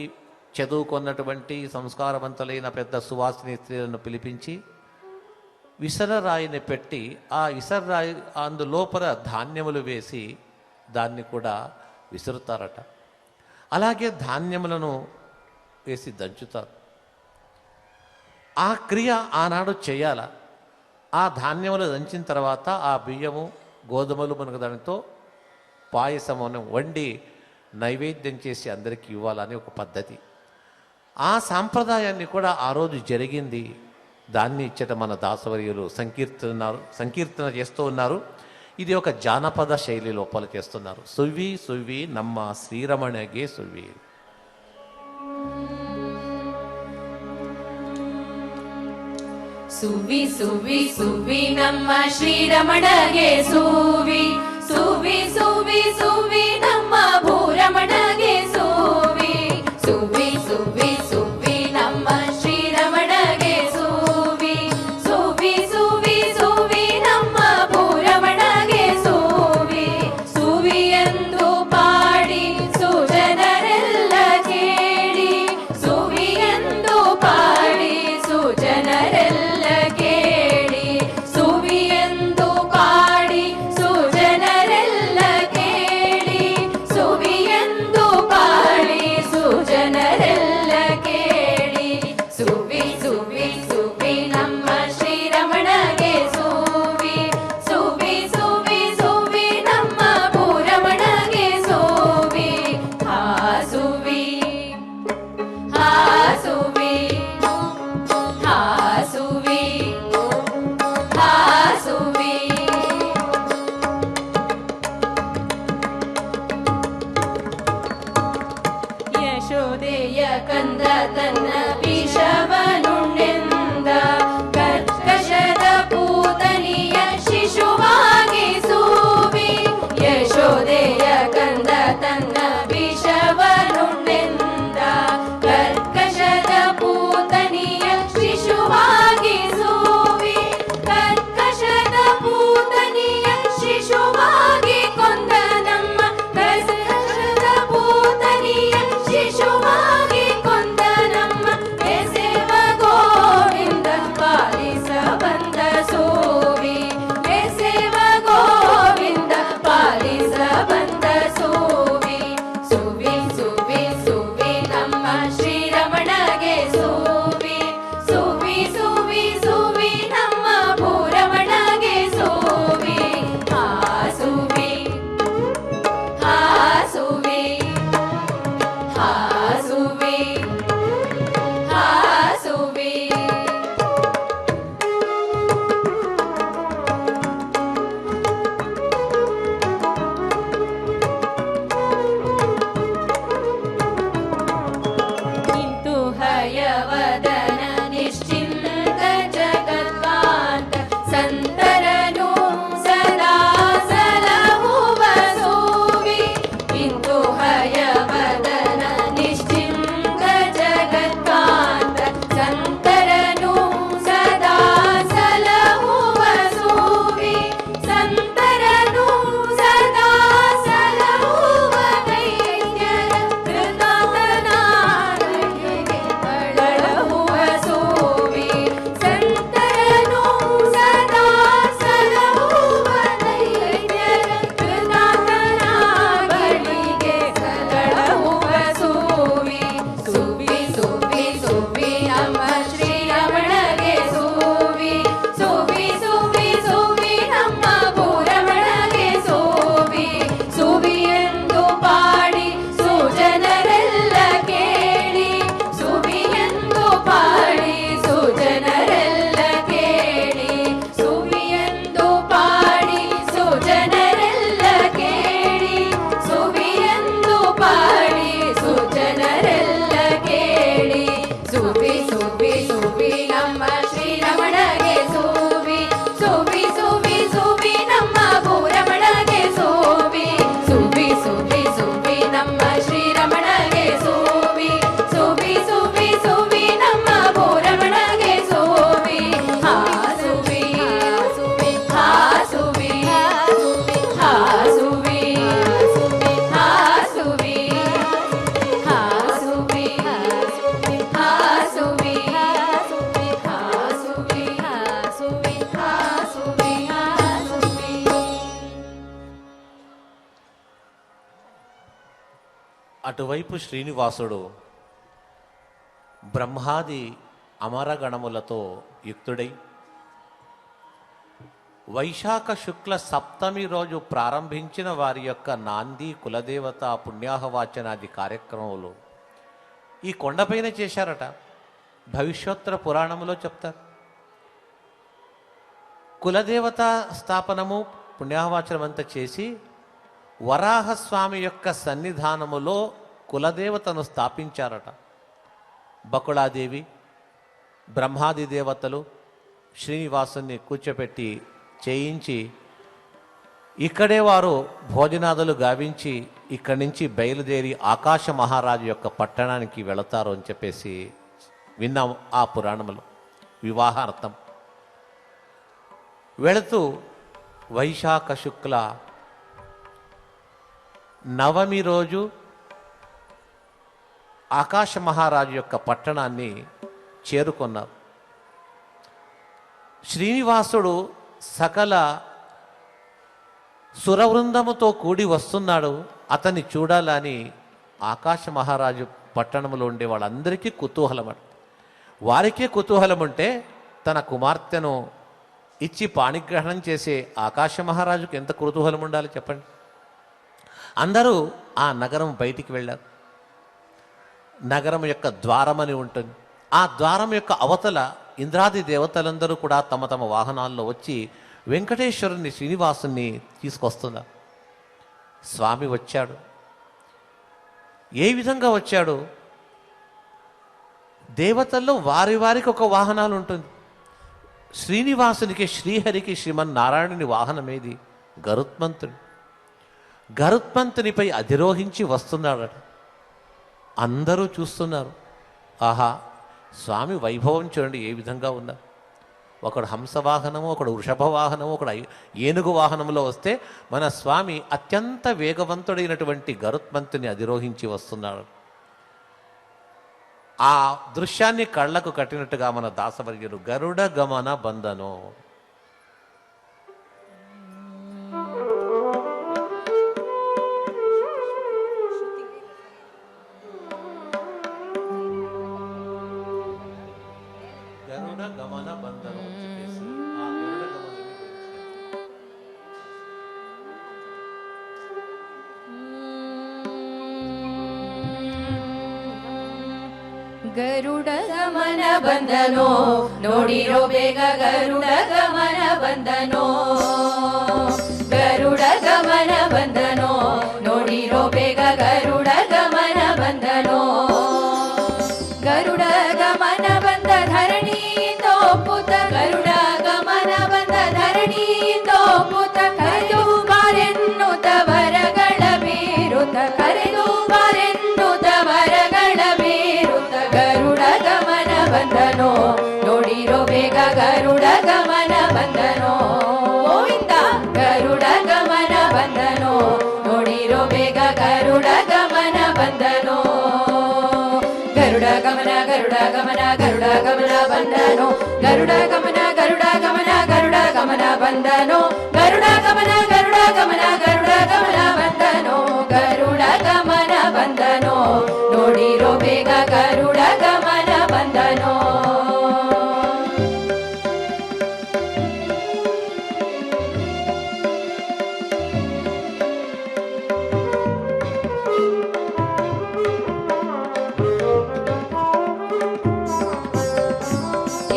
చదువుకున్నటువంటి సంస్కారవంతులైన పెద్ద సువాసిని స్త్రీలను పిలిపించి విసరరాయిని పెట్టి ఆ విసరరాయి అందులోపల ధాన్యములు వేసి దాన్ని కూడా విసురుతారట. అలాగే ధాన్యములను వేసి దంచుతారు. ఆ క్రియ ఆనాడు చేయాల. ఆ ధాన్యములు దంచిన తర్వాత ఆ బియ్యము గోధుమలు మనకు దానితో పాయసమును వండి నైవేద్యం చేసి అందరికీ ఇవ్వాలని ఒక పద్ధతి. ఆ సాంప్రదాయాన్ని కూడా ఆ రోజు జరిగింది. దాన్ని ఇచ్చట మన దాసవర్యులు సంకీర్తన చేస్తూ ఉన్నారు. ఇది ఒక జానపద శైలి లోపల చేస్తున్నారు. సువ్వి సువ్వి నమ్మ శ్రీరమణగే సువ్వి. ಸುವಿ ಸುವಿ ಸುವಿ ನಮ್ಮ ಶ್ರೀರಮಣಗೆ ಸುವಿ ಸುವಿ ಸುವಿ ಸುವಿ ನಮ್ಮ ಭೂರಮಣಗೆ ಸುವಿ ಸುವಿ ಸುವಿ ಸುವಿ ನಮ್ಮ ಶ್ರೀರಮಣಗೆ ಸುವಿ ಸುವಿ ಸುವಿ ಸುವಿ ನಮ್ಮ ಭೂರಮಣಗೆ ಸುವಿ ಸುವಿ ಎಂದು ಪಾಡಿ ಸುಜನರೆಲ್ಲ ಕೇಳಿ ಸುವಿ ಎಂದು ಪಾಡಿ ಸುಜನರೆಲ್ಲ ಸುವಿ అటువైపు శ్రీనివాసుడు బ్రహ్మాది అమరగణములతో యుక్తుడై వైశాఖ శుక్ల సప్తమి రోజు ప్రారంభించిన వారి యొక్క నాంది కులదేవత పుణ్యాహవాచనాది కార్యక్రమాలు ఈ కొండపైన చేశారట. భవిష్యోత్తర పురాణంలో చెప్తారు. కులదేవత స్థాపనము పుణ్యాహవాచనం అంతా చేసి వరాహస్వామి యొక్క సన్నిధానములో కులదేవతను స్థాపించారట. బకుళాదేవి బ్రహ్మాది దేవతలు శ్రీనివాసుని కూర్చోపెట్టి చేయించి ఇక్కడే వారు భోజనాదులు గావించి ఇక్కడి నుంచి బయలుదేరి ఆకాశ మహారాజు యొక్క పట్టణానికి వెళతారు అని చెప్పేసి విన్నాం ఆ పురాణములు. వివాహార్థం వెళుతూ వైశాఖ శుక్ల నవమి రోజు ఆకాశ మహారాజు యొక్క పట్టణాన్ని చేరుకున్నారు. శ్రీనివాసుడు సకల సురవృందముతో కూడి వస్తున్నాడు. అతన్ని చూడాలని ఆకాశ మహారాజు పట్టణంలో ఉండే వాళ్ళందరికీ కుతూహలం. వారికే కుతూహలం ఉంటే తన కుమార్తెను ఇచ్చి పాణిగ్రహణం చేసే ఆకాశ మహారాజుకు ఎంత కుతూహలం ఉండాలి చెప్పండి. అందరూ ఆ నగరం బయటికి వెళ్ళారు. నగరం యొక్క ద్వారమని ఉంటుంది. ఆ ద్వారం యొక్క అవతల ఇంద్రాది దేవతలందరూ కూడా తమ తమ వాహనాల్లో వచ్చి వెంకటేశ్వరుని శ్రీనివాసుని తీసుకొస్తున్నారు. స్వామి వచ్చాడు. ఏ విధంగా వచ్చాడు? దేవతల్లో వారి వారికి ఒక వాహనాలు ఉంటుంది. శ్రీనివాసునికి శ్రీహరికి శ్రీమన్నారాయణుని వాహనమేది? గరుత్మంతుడు. గరుత్మంతునిపై అధిరోహించి వస్తున్నాడట. అందరూ చూస్తున్నారు. ఆహా, స్వామి వైభవం చూడండి ఏ విధంగా ఉన్నారు. ఒకడు హంస వాహనము, ఒకడు వృషభ వాహనము, ఒకడు ఏనుగు వాహనంలో వస్తే మన స్వామి అత్యంత వేగవంతుడైనటువంటి గరుత్మంతుని అధిరోహించి వస్తున్నాడు. ఆ దృశ్యాన్ని కళ్ళకు కట్టినట్టుగా మన దాసవర్యులు గరుడ గమన బంధనో. గరుడ గమన బంధనం చెప్పేసి ఆ గరుడ గమనాన్ని ಗರುಡ ಗಮನ ಬಂದನೋ ನೋಡಿರೋ ಬೇಗ ಗರುಡ ಗಮನ ಬಂದನೋ. ಗರುಡ ಗಮನ ಬಂದನೋ ನೋಡಿರೋ ಬೇಗ ಗರುಡ ಗಮನ ಬಂದನೋ. ಗರುಡ ಗಮನ ಬಂದ ಧರಣಿಯಿಂದೋ ಪುತ ಗರುಡ ಗಮನ ಬಂದ ಧರಣಿಯಿಂದೋ ಪುತ ಕರೆದು ಬಾರೆನ್ನುತ ವರಗಳ ಬೀರುತ ಕರೆದು ಬಾರೆನ್ನುತ ವರಗಳ ಬೀರುತ ಗರುಡ ಗಮನ ಬಂದನೋ ನೋಡಿರೋ ಬೇಗ ಗರುಡ ಗಮನ ಬಂದನೋ. ಗೋವಿಂದ ಗರುಡ ಗಮನ ಬಂದನೋ ನೋಡಿರೋ ಬೇಗ ಗರುಡ ಗಮನ ಬಂದನೋ. ಗರುಡ ಗಮನ ಗರುಡ ಗಮನ ಗರುಡ ಗಮನ ಬಂದನೋ. ಗರುಡ ಗಮನ ಗರುಡ ಗಮನ ಗರುಡ ಗಮನ ಬಂದನೋ. ಗರುಡ ಗಮನ ಗರುಡ ಗಮನ ಗರುಡ ಗಮನ ಬಂದನೋ. ಗರುಡ ಗಮನ ಬಂದನೋ ನೋಡಿರೋ ಬೇಗ ಗರುಡ ಗಮನ ಬಂದನೋ.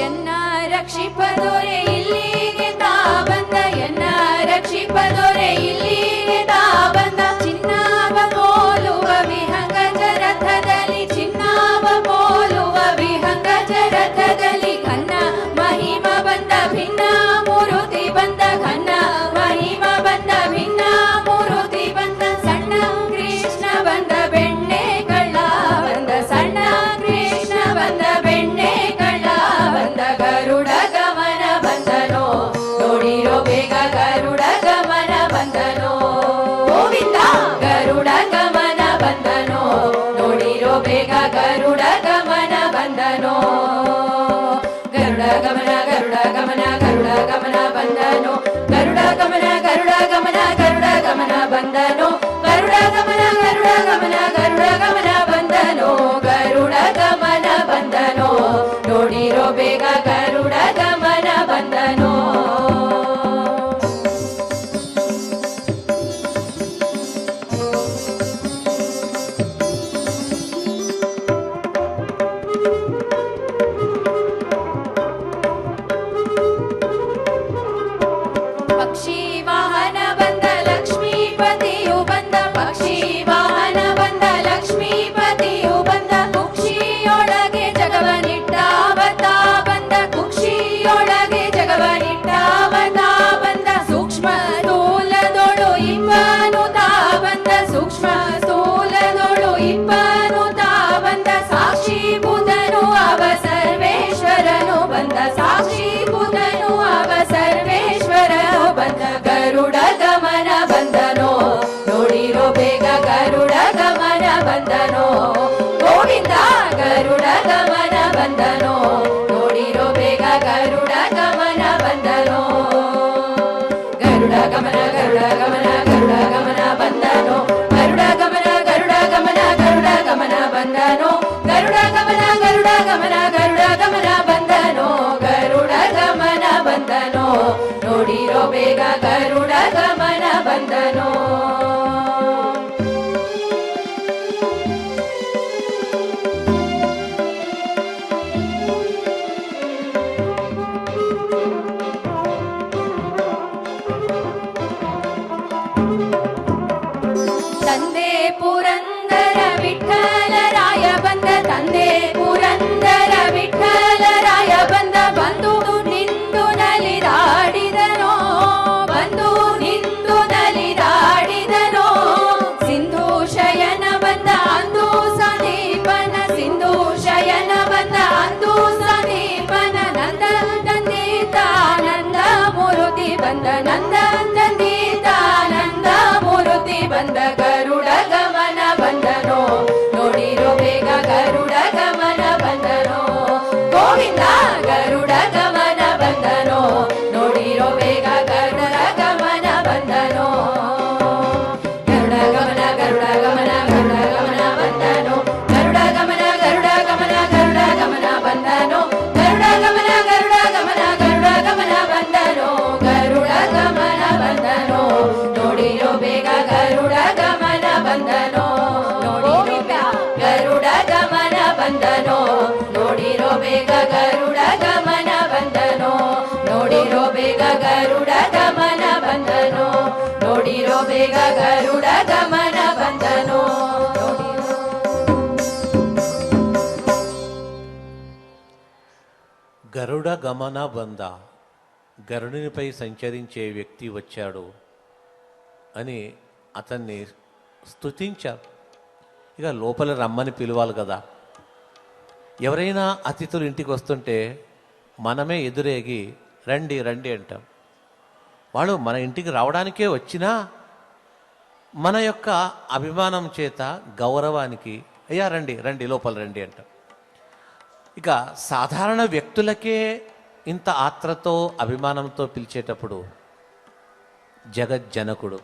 ಎನ್ನ ರಕ್ಷಿಪದೊರೆ ಇಲ್ಲಿಗೆ ತಾ ಬಂದ ಎನ್ನ ರಕ್ಷಿಪದೊರೆ ಇಲ್ಲಿಗೆ ತಾ ಬಂದ. ಚಿನ್ನಾವ ಪೋಲುವ ವಿಹಂಗಜ ರಥದಲ್ಲಿ ಚಿನ್ನಾವ ಪೋಲುವ ವಿಹಂಗಜ ರಥದಲ್ಲಿ ಘನ್ನ ಮಹಿಮ ಬಂದ ಭಿನ್ನ ಮೂರುತಿ ಬಂದ ಘನ್ನ ಮಹಿಮ ಬಂದ ಭಿನ್ನ ಮೂರುತಿ ಬಂದ. ಸಣ್ಣ ಕೃಷ್ಣ ಬಂದ ಬೆಣ್ಣೆ ಕಳ್ಳ ಬಂದ ಸಣ್ಣ ಕೃಷ್ಣ ಬಂದ ಬೆಣ್ಣೆ ಕಳ್ಳ ಬಂದ. ಗರುಡ ಗಮನ ಬಂದನೋ ನೋಡಿರೋ ಬೇಗ ಗರುಡ ಗಮನ ಬಂದನೋ. ಗೋವಿಂದ ಗರುಡ ಗಮನ ಬಂದನೋ ನೋಡಿರೋ ಬೇಗ ಗರುಡ ಗಮನ ಬಂದನೋ. ಗರುಡ ಗಮನ ಗರುಡ ಗಮನ ಗರುಡ ಗಮನ ಬಂದನೋ. ಗರುಡ ಗಮನ ಗರುಡ ಗಮನ ಗರುಡ ಗಮನ ಬಂದನೋ. ಗರುಡ ಗಮನ ಗರುಡ ಗಮನ ಗರುಡ ಗಮನ ಗರುಡ ಗಮನ ಬಂದನೋ ಗರುಡ ಗಮನ ಗರುಡ ಗಮನ ಗರುಡ ಗಮನ ಬಂದನೋ ಗರುಡ ಗಮನ ಗರುಡ ಗಮನ ಗರುಡ ಗಮನ ಬಂದನೋ ಗರುಡ ಗಮನ ಗರುಡ ಗಮನ ಗರುಡ ಗಮನ ಬಂದನೋ ಗರುಡ ಗಮನ ಬಂದನೋ ನೋಡಿರೋ ಬೇಗ ಗರುಡ ಗಮನ ಬಂದನೋ ತಂದೆ ಪುರಂದರ ವಿಠ್ಠಲರಾಯ ಬಂದ ತಂದೆ ಪುರಂದರ ವಿಠ್ಠಲರಾಯ ಬಂದ ಬಂದು ನಿಂದು ನಲಿದಾಡಿದನೋ ಬಂದು ನಿಂದು ನಲಿದಾಡಿದನೋ ಸಿಂಧು ಶಯನ ಬಂದ ಅಂದು ಸಂದೀಪನ ಸಿಂಧು ಶಯನ ಬಂದ ಅಂದು ಸಂದೀಪನ ನಂದ ನಂದಿತಾನಂದ ಮೂರುತಿ ಬಂದ ನಂದ ನಂದಿತಾನಂದ ಮೂರುತಿ ಬಂದ ಗರುಡ ಗಮನ ಬಂದನೋ ನೋಡಿರೋ ಬೇಗ ಗರುಡ ಗಮನ ಬಂದನೋ ಗೋವಿಂದ ಗರುಡ ಗಮನ ಬಂದನೋ ನೋಡಿರೋ ಬೇಗ ಗರುಡ ಗಮನ ಬಂದನೋ ಗರುಡ ಗಮನ ಗರುಡ ಗಮನ ಗರುಡ ಗಮನ ಬಂದನೋ ಗರುಡ ಗಮನ ಗರುಡ ಗಮನ ಗರುಡ ಗಮನ ಬಂದನೋ ಗರುಡ ಗಮನ ಗರುಡ ಗಮನ ಗರುಡ ಗಮನ ಬಂದನೋ ಗರುಡ ಗಮನ ಬಂದನೋ ನೋಡಿರೋ ಬೇಗ ಗರುಡ ಗಮನ ಬಂದನೋ ನೋಡಿರೋ ಗರುಡ ಗಮನ ಬಂದನೋ ನೋಡಿರೋ ಬೇಗ ಗರುಡ ಗಮನ ಬಂದನೋ ನೋಡಿರೋ ಬೇಗ ಗರುಡ ಗಮನ ಬಂದನೋ ನೋಡಿರೋ ಬೇಗ ಗರುಡ ಗಮನ ಬಂದನೋ గరుడ గమన బంద గరుడినిపై సంచరించే వ్యక్తి వచ్చాడు అని అతన్ని స్తుతించారు. ఇక లోపల రమ్మని పిలవాలి కదా. ఎవరైనా అతిథులు ఇంటికి వస్తుంటే మనమే ఎదురేగి రండి రండి అంటాం. వాళ్ళు మన ఇంటికి రావడానికే వచ్చినా మన యొక్క అభిమానం చేత గౌరవానికి అయ్యా రండి రండి లోపల రండి అంటాం. ఇక సాధారణ వ్యక్తులకే ఇంత ఆత్రతో అభిమానంతో పిలిచేటప్పుడు జగజ్జనకుడు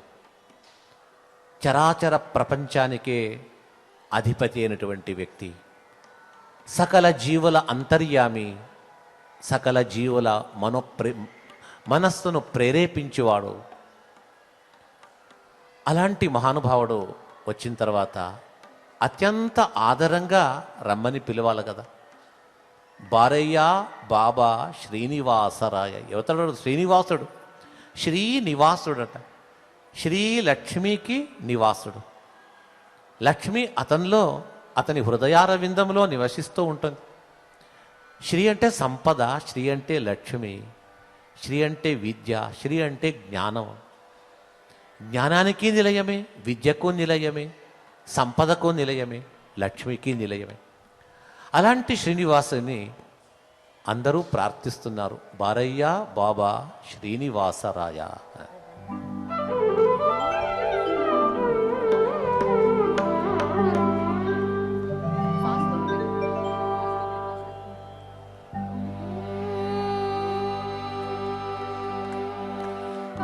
చరాచర ప్రపంచానికే అధిపతి అయినటువంటి వ్యక్తి, సకల జీవుల అంతర్యామి, సకల జీవుల మనస్సును ప్రేరేపించేవాడు. అలాంటి మహానుభావుడు వచ్చిన తర్వాత అత్యంత ఆదరంగా రమ్మని పిలవాలి కదా. బారయ్య బాబా శ్రీనివాసరాయ, యువతడు శ్రీనివాసుడు, శ్రీనివాసుడట. శ్రీ లక్ష్మికి నివాసుడు. లక్ష్మి అతనిలో, అతని హృదయారవిందంలో నివసిస్తూ ఉంటుంది. శ్రీ అంటే సంపద, శ్రీ అంటే లక్ష్మి, శ్రీ అంటే విద్య, శ్రీ అంటే జ్ఞానం. జ్ఞానానికి నిలయమే, విద్యకు నిలయమే, సంపదకు నిలయమే, లక్ష్మికి నిలయమే. అలాంటి శ్రీనివాసుని అందరూ ప్రార్థిస్తున్నారు. బారయ్య బాబా శ్రీనివాసరాయ.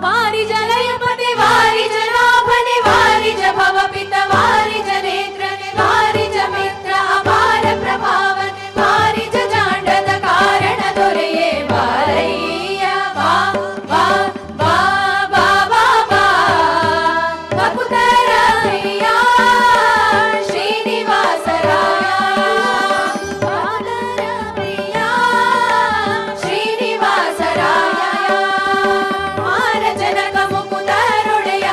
వారి జలయపతి వారి జనాభని వారి జభవ పిత వారి జనేత్రని వారి జమిత్ర అపార ప్రభావని వారి జాండద కారణ దొರೆಯೇ ಬಾರಯ್ಯ ಬಾ ಬಾ ಬಾ ಬಾ ಬಾ ಬಾ ಬಕುತರಯ್ಯ ಶ್ರೀನಿವಾಸರಾಯ ಬಾದರ ಪ್ರಿಯ ಶ್ರೀನಿವಾಸರಾಯ ಜನಕ ಮುಕುತರುಡೆಯ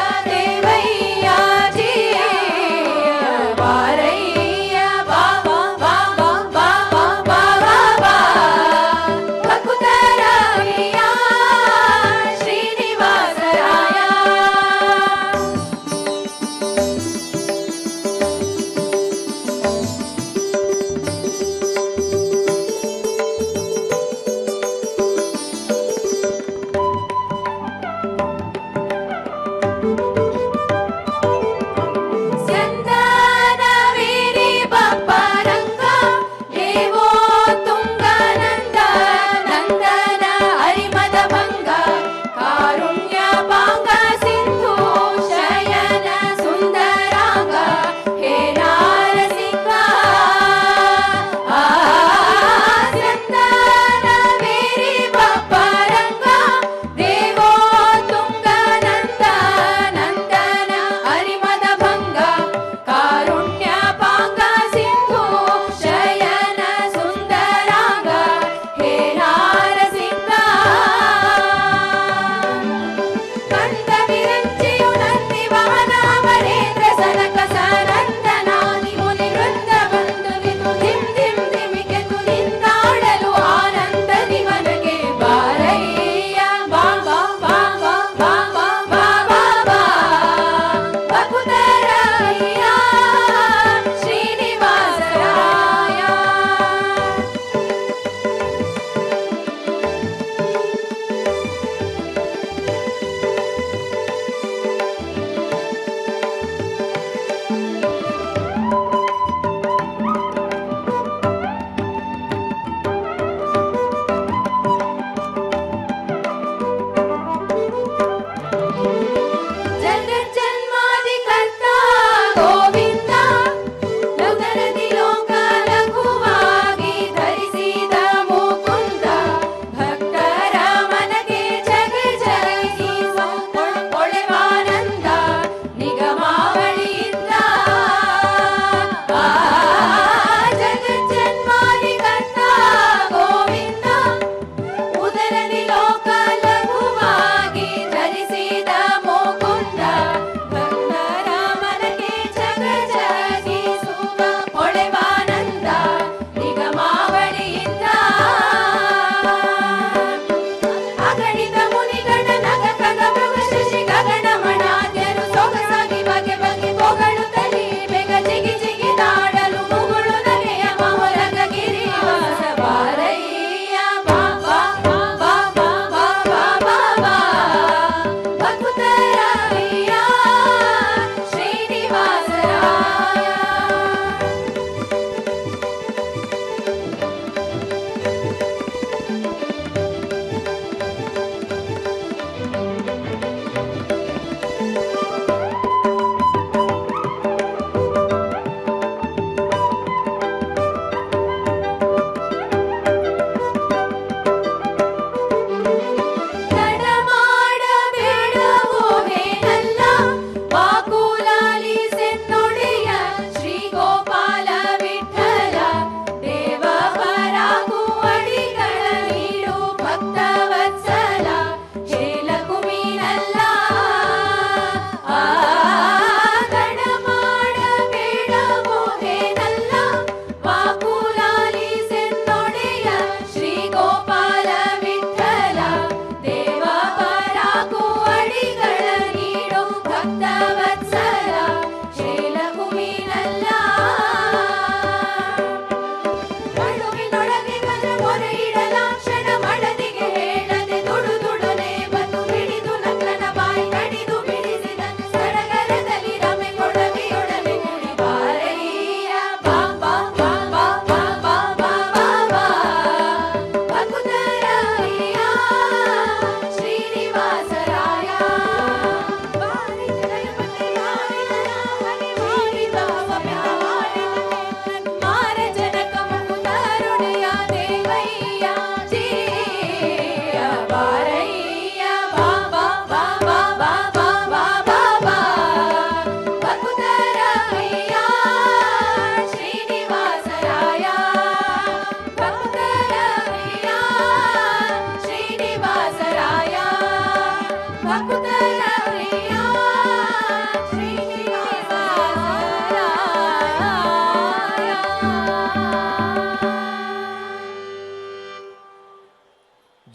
భక్తుల ప్రియా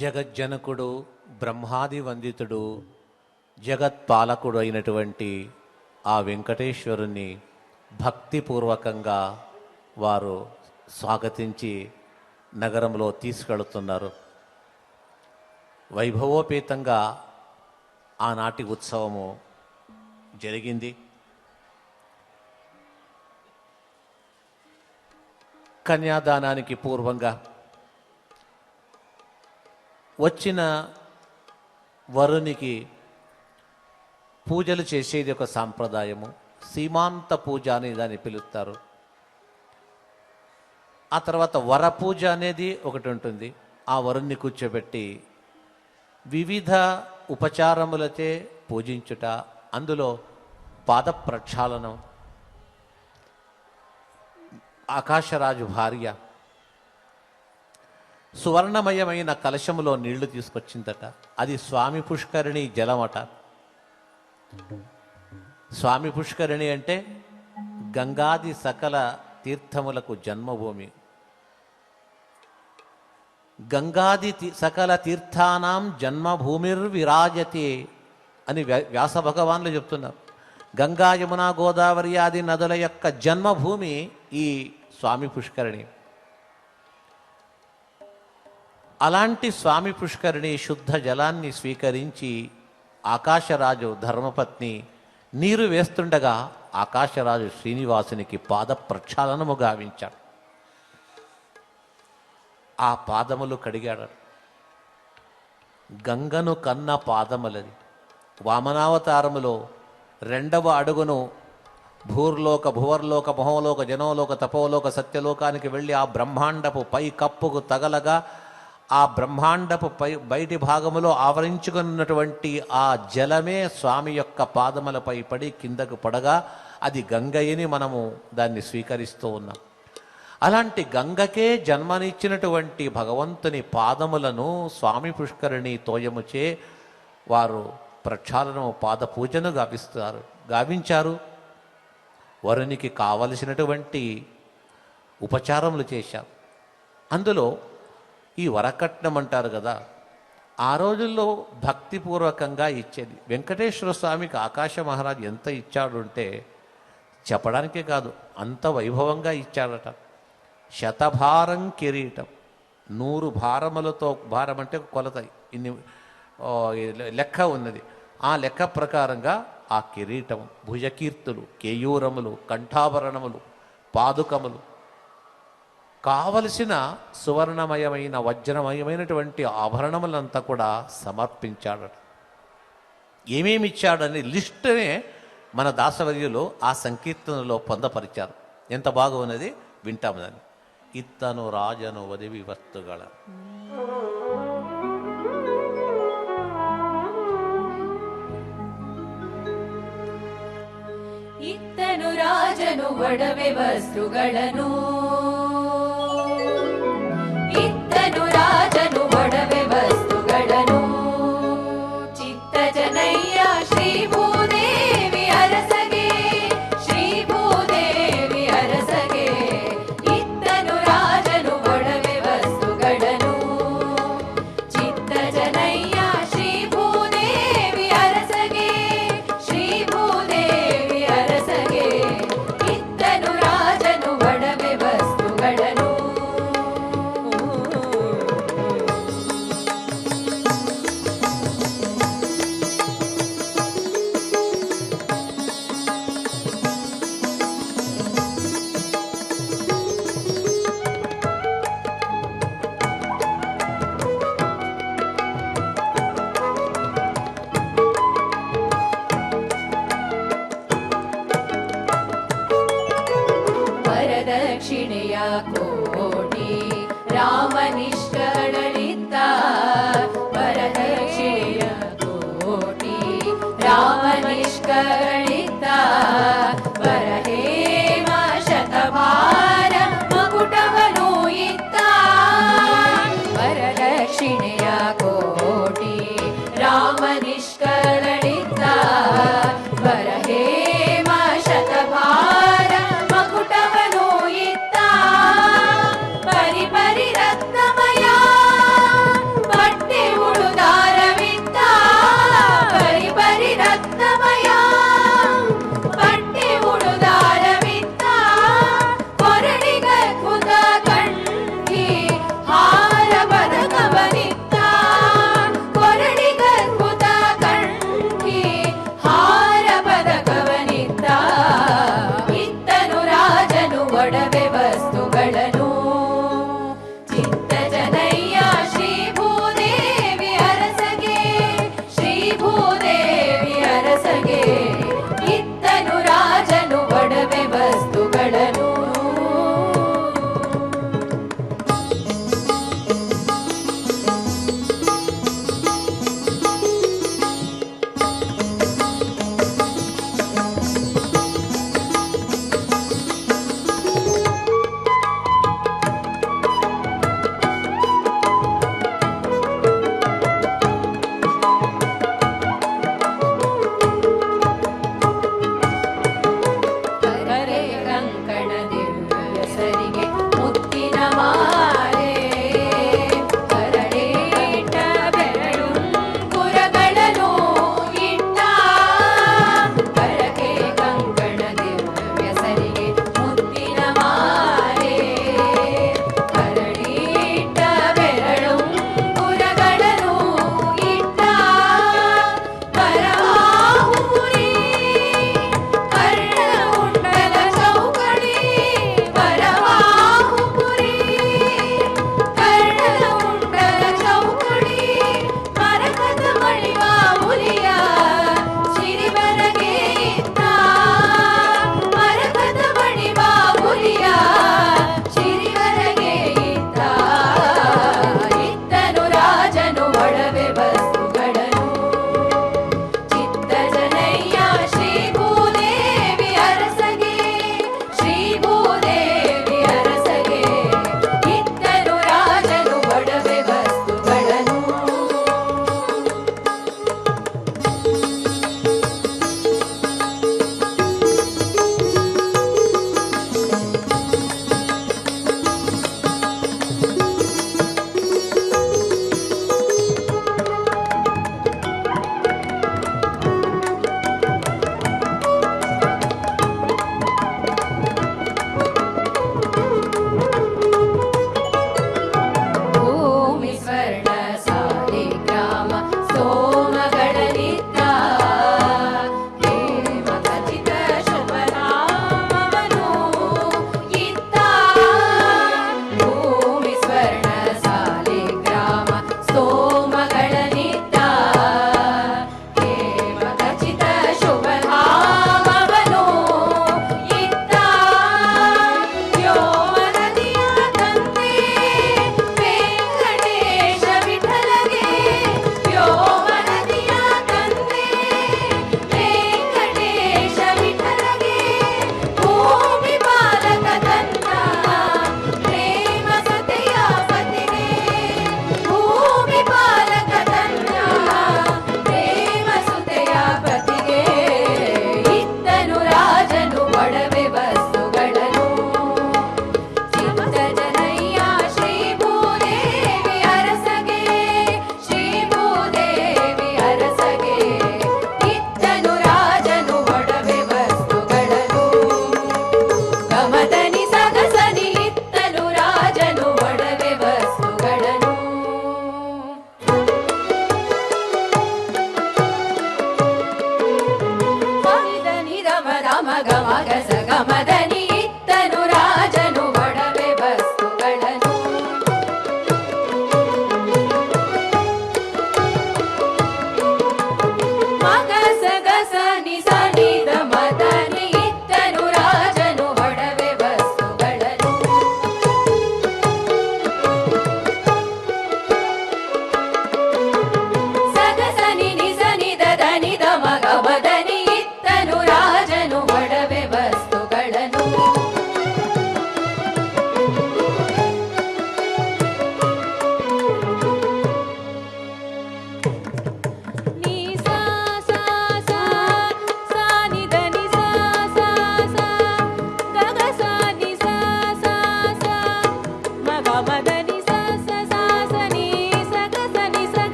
జగజ్జనకుడు, బ్రహ్మాది వందితుడు, జగత్పాలకుడు అయినటువంటి ఆ వెంకటేశ్వరుని భక్తిపూర్వకంగా వారు స్వాగతించి నగరంలో తీసుకెళుతున్నారు. వైభవోపేతంగా ఆనాటి ఉత్సవము జరిగింది. కన్యాదానానికి పూర్వంగా వచ్చిన వరునికి పూజలు చేసేది ఒక సాంప్రదాయము. సీమాంత పూజ అని దాన్ని పిలుస్తారు. ఆ తర్వాత వర పూజ అనేది ఒకటి ఉంటుంది. ఆ వరుణ్ణి కూర్చోబెట్టి వివిధ ఉపచారములచే పూజించుట, అందులో పాద ప్రక్షాళనం, ఆకాశరాజు భార్య సువర్ణమయమైన కలశములో నీళ్లు తీసుకొచ్చిందట. అది స్వామి పుష్కరిణి జలమట. స్వామి పుష్కరిణి అంటే గంగాది సకల తీర్థములకు జన్మభూమి. గంగాది సకల తీర్థానాం జన్మభూమిర్విరాజతే అని వ్యాస భగవాన్లు చెప్తున్నారు. గంగా, యమున, గోదావరి ఆది నదుల యొక్క జన్మభూమి ఈ స్వామి పుష్కరిణి. అలాంటి స్వామి పుష్కరిణి శుద్ధ జలాన్ని స్వీకరించి ఆకాశరాజు ధర్మపత్ని నీరు వేస్తుండగా ఆకాశరాజు శ్రీనివాసునికి పాద ప్రక్షాళనము గావించాడు. ఆ పాదములు కడిగాడు. గంగను కన్న పాదములది. వామనావతారములో 2వ అడుగును భూర్లోక, భువర్లోక, మహోలోక, జనోలోక, తపోలోక, సత్యలోకానికి వెళ్ళి ఆ బ్రహ్మాండపు పై కప్పుకు తగలగా ఆ బ్రహ్మాండపు బయటి భాగములో ఆవరించుకున్నటువంటి ఆ జలమే స్వామి యొక్క పాదములపై పడి కిందకు పడగా అది గంగయ్యని మనము దాన్ని స్వీకరిస్తూ ఉన్నాం. అలాంటి గంగకే జన్మనిచ్చినటువంటి భగవంతుని పాదములను స్వామి పుష్కరిణి తోయముచే వారు ప్రక్షాళనము, పాద పూజను గావించారు. వరునికి కావలసినటువంటి ఉపచారములు చేశారు. అందులో ఈ వరకట్నం అంటారు కదా, ఆ రోజుల్లో భక్తిపూర్వకంగా ఇచ్చేది. వెంకటేశ్వర స్వామికి ఆకాశ మహారాజు ఎంత ఇచ్చాడు అంటే చెప్పడానికే కాదు, అంత వైభవంగా ఇచ్చాడట. శతభారం కిరీటం, 100 భారములతో, భారం అంటే కొలత, ఇన్ని లెక్క ఉన్నది. ఆ లెక్క ప్రకారంగా ఆ కిరీటం, భుజకీర్తులు, కేయూరములు, కంఠాభరణములు, పాదుకములు, కావలసిన సువర్ణమయమైన వజ్రమయమైనటువంటి ఆభరణములంతా కూడా సమర్పించాడట. ఏమేమి ఇచ్చాడని లిస్టునే మన దాసవర్యులు ఆ సంకీర్తనలో పొందపరిచారు. ఎంత బాగున్నది వింటాము దాన్ని. ఇత్తను రాజను వదివి వస్తుಗಳ ಇತ್ತನು ರಾಜನು ಒಡವೆ ವಸ್ತುಗಳನ್ನು, ಇತ್ತನು ರಾಜನು ಒಡವೆ ವಸ್ತುಗಳನ್ನು, ಚಿತ್ತ ಜನಯ್ಯ ಶ್ರೀ ಭೂದೇವಿ ಅರಸಗೆ, ಶ್ರೀ ಭೂದೇವಿ ಅರಸಗೆ. ಇತ್ತನು ರಾಜನು ಒಡವೆ ವಸ್ತುಗಳನ್ನು, ಚಿತ್ತ ಜನಯ್ಯ ಶ್ರೀ ಭೂದೇವಿ ಅರಸಗೆ, ಶ್ರೀ ಭೂದೇವಿ ಅರಸಗೆ. ಇತ್ತನು ರಾಜನು ಒಡವೆ ವಸ್ತು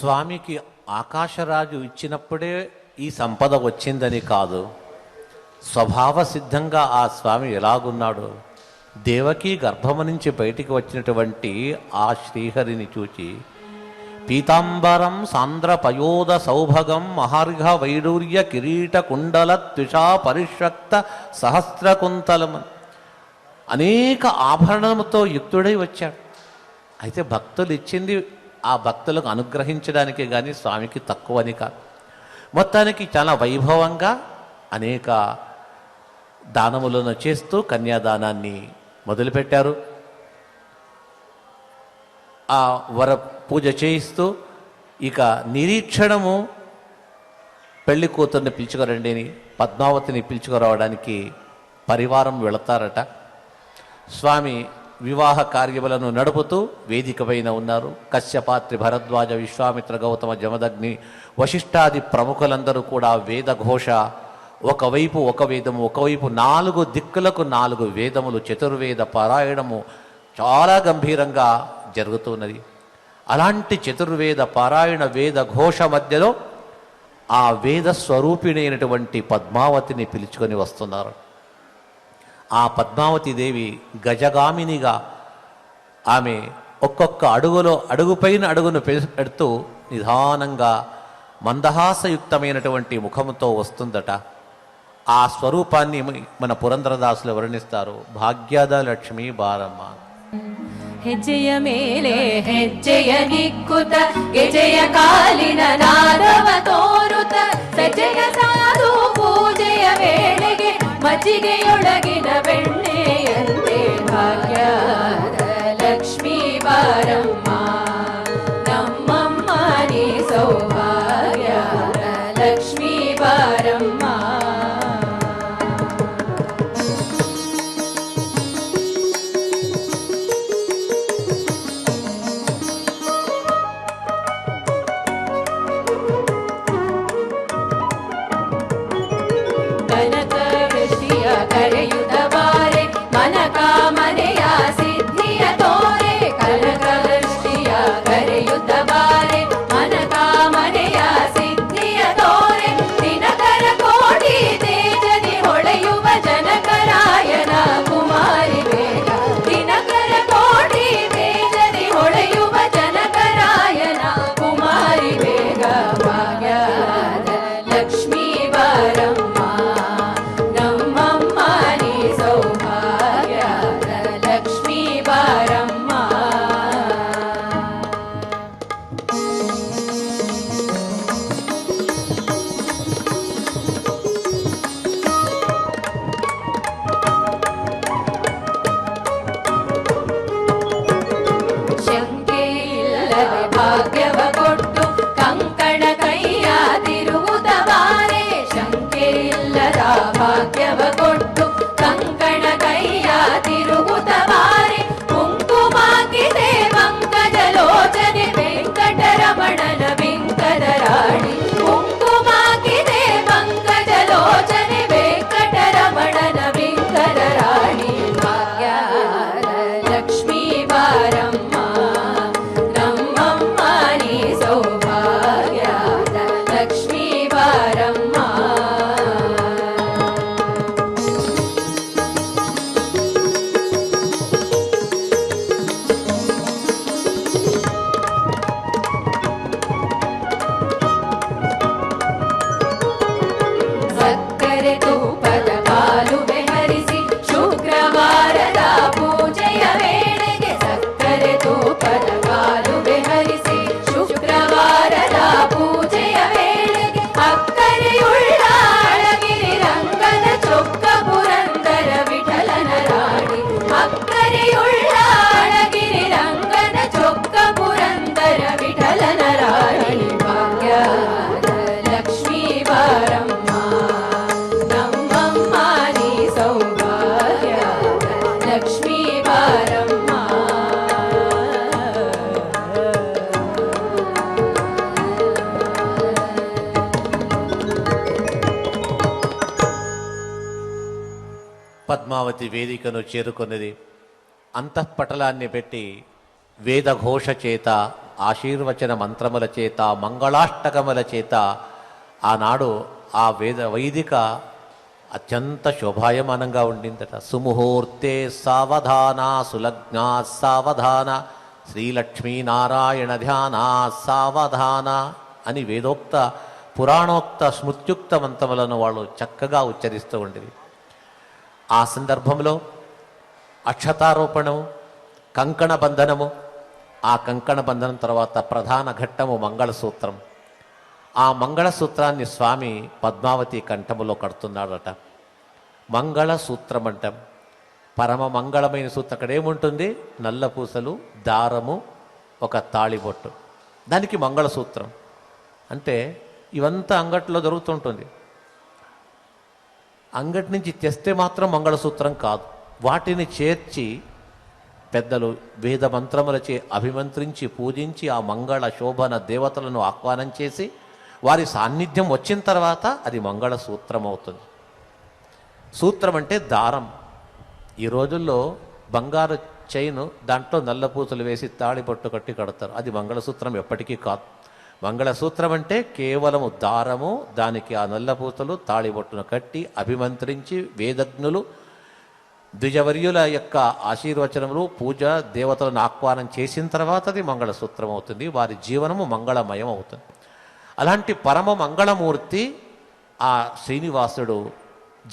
స్వామికి ఆకాశరాజు ఇచ్చినప్పుడే ఈ సంపద వచ్చిందని కాదు, స్వభావ సిద్ధంగా ఆ స్వామి ఎలాగున్నాడు, దేవకీ గర్భము నుంచి బయటికి వచ్చినటువంటి ఆ శ్రీహరిని చూచి పీతాంబరం సాంద్ర పయోద సౌభగం మహార్ఘ వైడూర్య కిరీట కుండల త్విషా పరిష్వక్త సహస్రకుంతలం అనేక ఆభరణముతో యుక్తుడై వచ్చాడు. అయితే భక్తులు ఇచ్చింది ఆ భక్తులకు అనుగ్రహించడానికి కానీ స్వామికి తక్కువని కాదు. మొత్తానికి చాలా వైభవంగా అనేక దానములను చేస్తూ కన్యాదానాన్ని మొదలుపెట్టారు. ఆ వర పూజ చేయిస్తూ ఇక నిరీక్షణము పెళ్లి కూతుర్ని పిలుచుకురండి అని పద్మావతిని పిలుచుకురావడానికి పరివారం వెళతారట. స్వామి వివాహ కార్యములను నడుపుతూ వేదిక పైన ఉన్నారు. కశ్యపాత్రి భరద్వాజ విశ్వామిత్ర గౌతమ జమదగ్ని వశిష్ఠాది ప్రముఖులందరూ కూడా వేదఘోష, ఒకవైపు ఒక వేదము, ఒకవైపు 4 దిక్కులకు 4 వేదములు, చతుర్వేద పారాయణము చాలా గంభీరంగా జరుగుతున్నది. అలాంటి చతుర్వేద పారాయణ వేద ఘోష మధ్యలో ఆ వేద స్వరూపిణైనటువంటి పద్మావతిని పిలుచుకొని వస్తున్నారు. ఆ పద్మావతి దేవి గజగామినిగా ఆమె ఒక్కొక్క అడుగులో అడుగుపైన అడుగును పెడుతూ నిదానంగా మందహాసయుక్తమైనటువంటి ముఖముతో వస్తుందట. ఆ స్వరూపాన్ని మన పురంధరదాసులు వర్ణిస్తారు. భాగ్యద లక్ష్మీ బారమ్మ. ಹೆಜ್ಜೆಯ ಮೇಲೆ ಹೆಜ್ಜೆಯ ನಿಕ್ಕುತ ಗೆಜೆಯ ಕಾಲಿನ ನಾದವ ತೋರುತ ಸಜ್ಜೆಯ ಸಾಧು ಪೂಜೆಯ ವೇಳೆಗೆ ಮಜ್ಜಿಗೆಯೊಳಗಿನ ಬೆಣ್ಣೆಯಂತೆ ಭಾಗ್ಯದ ಲಕ್ಷ್ಮೀ ಬಾರಮ್ಮ ನಮ್ಮಮ್ಮ ನೀ ಸೌಭಾಗ್ಯದ ಲಕ್ಷ್ಮೀ ಬಾರಮ್ಮ. ಕರೆಯುದ ಬಾರೆ ಮನಕ ಮನೆಯ ಸಿದ್ಧಿಯ ತೋರೆ ಕನಕವೃಷ್ಟಿಯ ಕರೆಯುದ ಬಾರೆ ಮನಕ ಮನೆಯ ಸಿದ್ಧಿಯ ತೋರೆ ದಿನಕರ ಕೋಟಿ ತೇಜದಿ ಹೊಳೆಯುವ ಜನಕರಾಯನ ಕುಮಾರಿ ಬೇಗ ದಿನಕರ ಕೋಟಿ ತೇಜದಿ ಹೊಳೆಯುವ ಜನಕರಾಯನ ಕುಮಾರಿ ಬೇಗ ಭಾಗ್ಯದ ಲಕ್ಷ್ಮೀ ಬಾರಮ್ಮ ಭಾಗ್ಯವ ಕೊಟ್ಟು ಕಂಕಣ ಕೈಯ ತಿರುವುದ ಬಾರೆ ಶಂಕೆ ಇಲ್ಲದ ಭಾಗ್ಯವ ಕೊಟ್ಟು ಕಂಕಣ ಕೈಯ ತಿರುವುದ ಬಾರೆ ಕುಂಕುಮಾಕಿದೆ ಪಂಕಜಲೋಚನೆ ವೆಂಕಟರಮಣನ ಬಿಂಕದ ರಾಣಿ ಕುಂಕುಮಾಕಿದೆ ಪಂಕಜಲೋಚನೆ ವೆಂಕಟರಮಣನ ಬಿಂಕದ ರಾಣಿ ಭಾಗ್ಯದ ಲಕ್ಷ್ಮೀ ಬಾರಮ್ಮ ಸೌಭಾಗ್ಯದ ಲಕ್ಷ್ಮೀ ಬಾರಮ್ಮ. ಸಕ್ಕರೆ ತೂಪದ ಕಾಲುವೆ ಹರಿಸಿ ಶುಕ್ರವಾರದ ಪೂಜೆಯ ವೇಳೆಗೆ ಸಕ್ಕರೆ ತೂಪದ ಕಾಲುವೆ ಹರಿಸಿ ಶುಕ್ರವಾರದ ಪೂಜೆಯ ವೇಳೆಗೆ ಅಕ್ಕರೆಯುಳ್ಳ ಅಳಗಿರಿ ರಂಗನ ಚೊಕ್ಕ ಪುರಂದರ ವಿಠಲನ ರಾಣಿ ಅಕ್ಕರೆಯುಳ್ಳ ಅಳಗಿರಿ ರಂಗನ ಚೊಕ್ಕ ಪುರಂದರ ವಿಠಲನ ರಾಣಿ ಭಾಗ್ಯದ ಲಕ್ಷ್ಮೀ ಬಾರಮ್ಮ ನಮ್ಮಮ್ಮ ನೀ ಸೌಭಾಗ್ಯದ ಲಕ್ಷ್ಮೀ ಬಾರಮ್ಮ. పద్మావతి వేదికను చేరుకున్నది. అంతఃపటలాన్ని పెట్టి వేదఘోష చేత ఆశీర్వచన మంత్రముల చేత మంగళాష్టకముల చేత ఆనాడు ఆ వైదిక అత్యంత శోభాయమానంగా ఉండిందట. సుముహూర్తే సావధాన సులగ్నా సావధాన శ్రీలక్ష్మీనారాయణ ధ్యాన సావధాన అని వేదోక్త పురాణోక్త స్మృత్యుక్త మంత్రములను వాళ్ళు చక్కగా ఉచ్చరిస్తూ ఉండేది. ఆ సందర్భంలో అక్షతారోపణము, కంకణ బంధనము, ఆ కంకణ బంధనం తర్వాత ప్రధాన ఘట్టము మంగళసూత్రం. ఆ మంగళసూత్రాన్ని స్వామి పద్మావతి కంఠములో కడుతున్నాడట. మంగళసూత్రం అంటాం. పరమ మంగళమైన సూత్రం. అక్కడ ఏముంటుంది? నల్ల పూసలు, దారము, ఒక తాళిబొట్టు. దానికి మంగళసూత్రం అంటే ఇవంతా అంగట్లో దొరుకుతుంటుంది. అంగటి నుంచి తెస్తే మాత్రం మంగళసూత్రం కాదు. వాటిని చేర్చి పెద్దలు వేద మంత్రములచే అభిమంత్రించి పూజించి ఆ మంగళ శోభన దేవతలను ఆహ్వానం చేసి వారి సాన్నిధ్యం వచ్చిన తర్వాత అది మంగళసూత్రం అవుతుంది. సూత్రం అంటే దారం. ఈ రోజుల్లో బంగారు చైను దాంట్లో నల్లపూసలు వేసి తాళిపట్టు కట్టి కడతారు. అది మంగళసూత్రం ఎప్పటికీ కాదు. మంగళసూత్రం అంటే కేవలము దారము, దానికి ఆ నల్లపూసలు తాళిబొట్టును కట్టి అభిమంత్రించి వేదజ్ఞులు ద్విజవర్యుల యొక్క ఆశీర్వచనములు పూజ దేవతలను ఆహ్వానం చేసిన తర్వాత అది మంగళసూత్రం అవుతుంది. వారి జీవనము మంగళమయం అవుతుంది. అలాంటి పరమ మంగళమూర్తి ఆ శ్రీనివాసుడు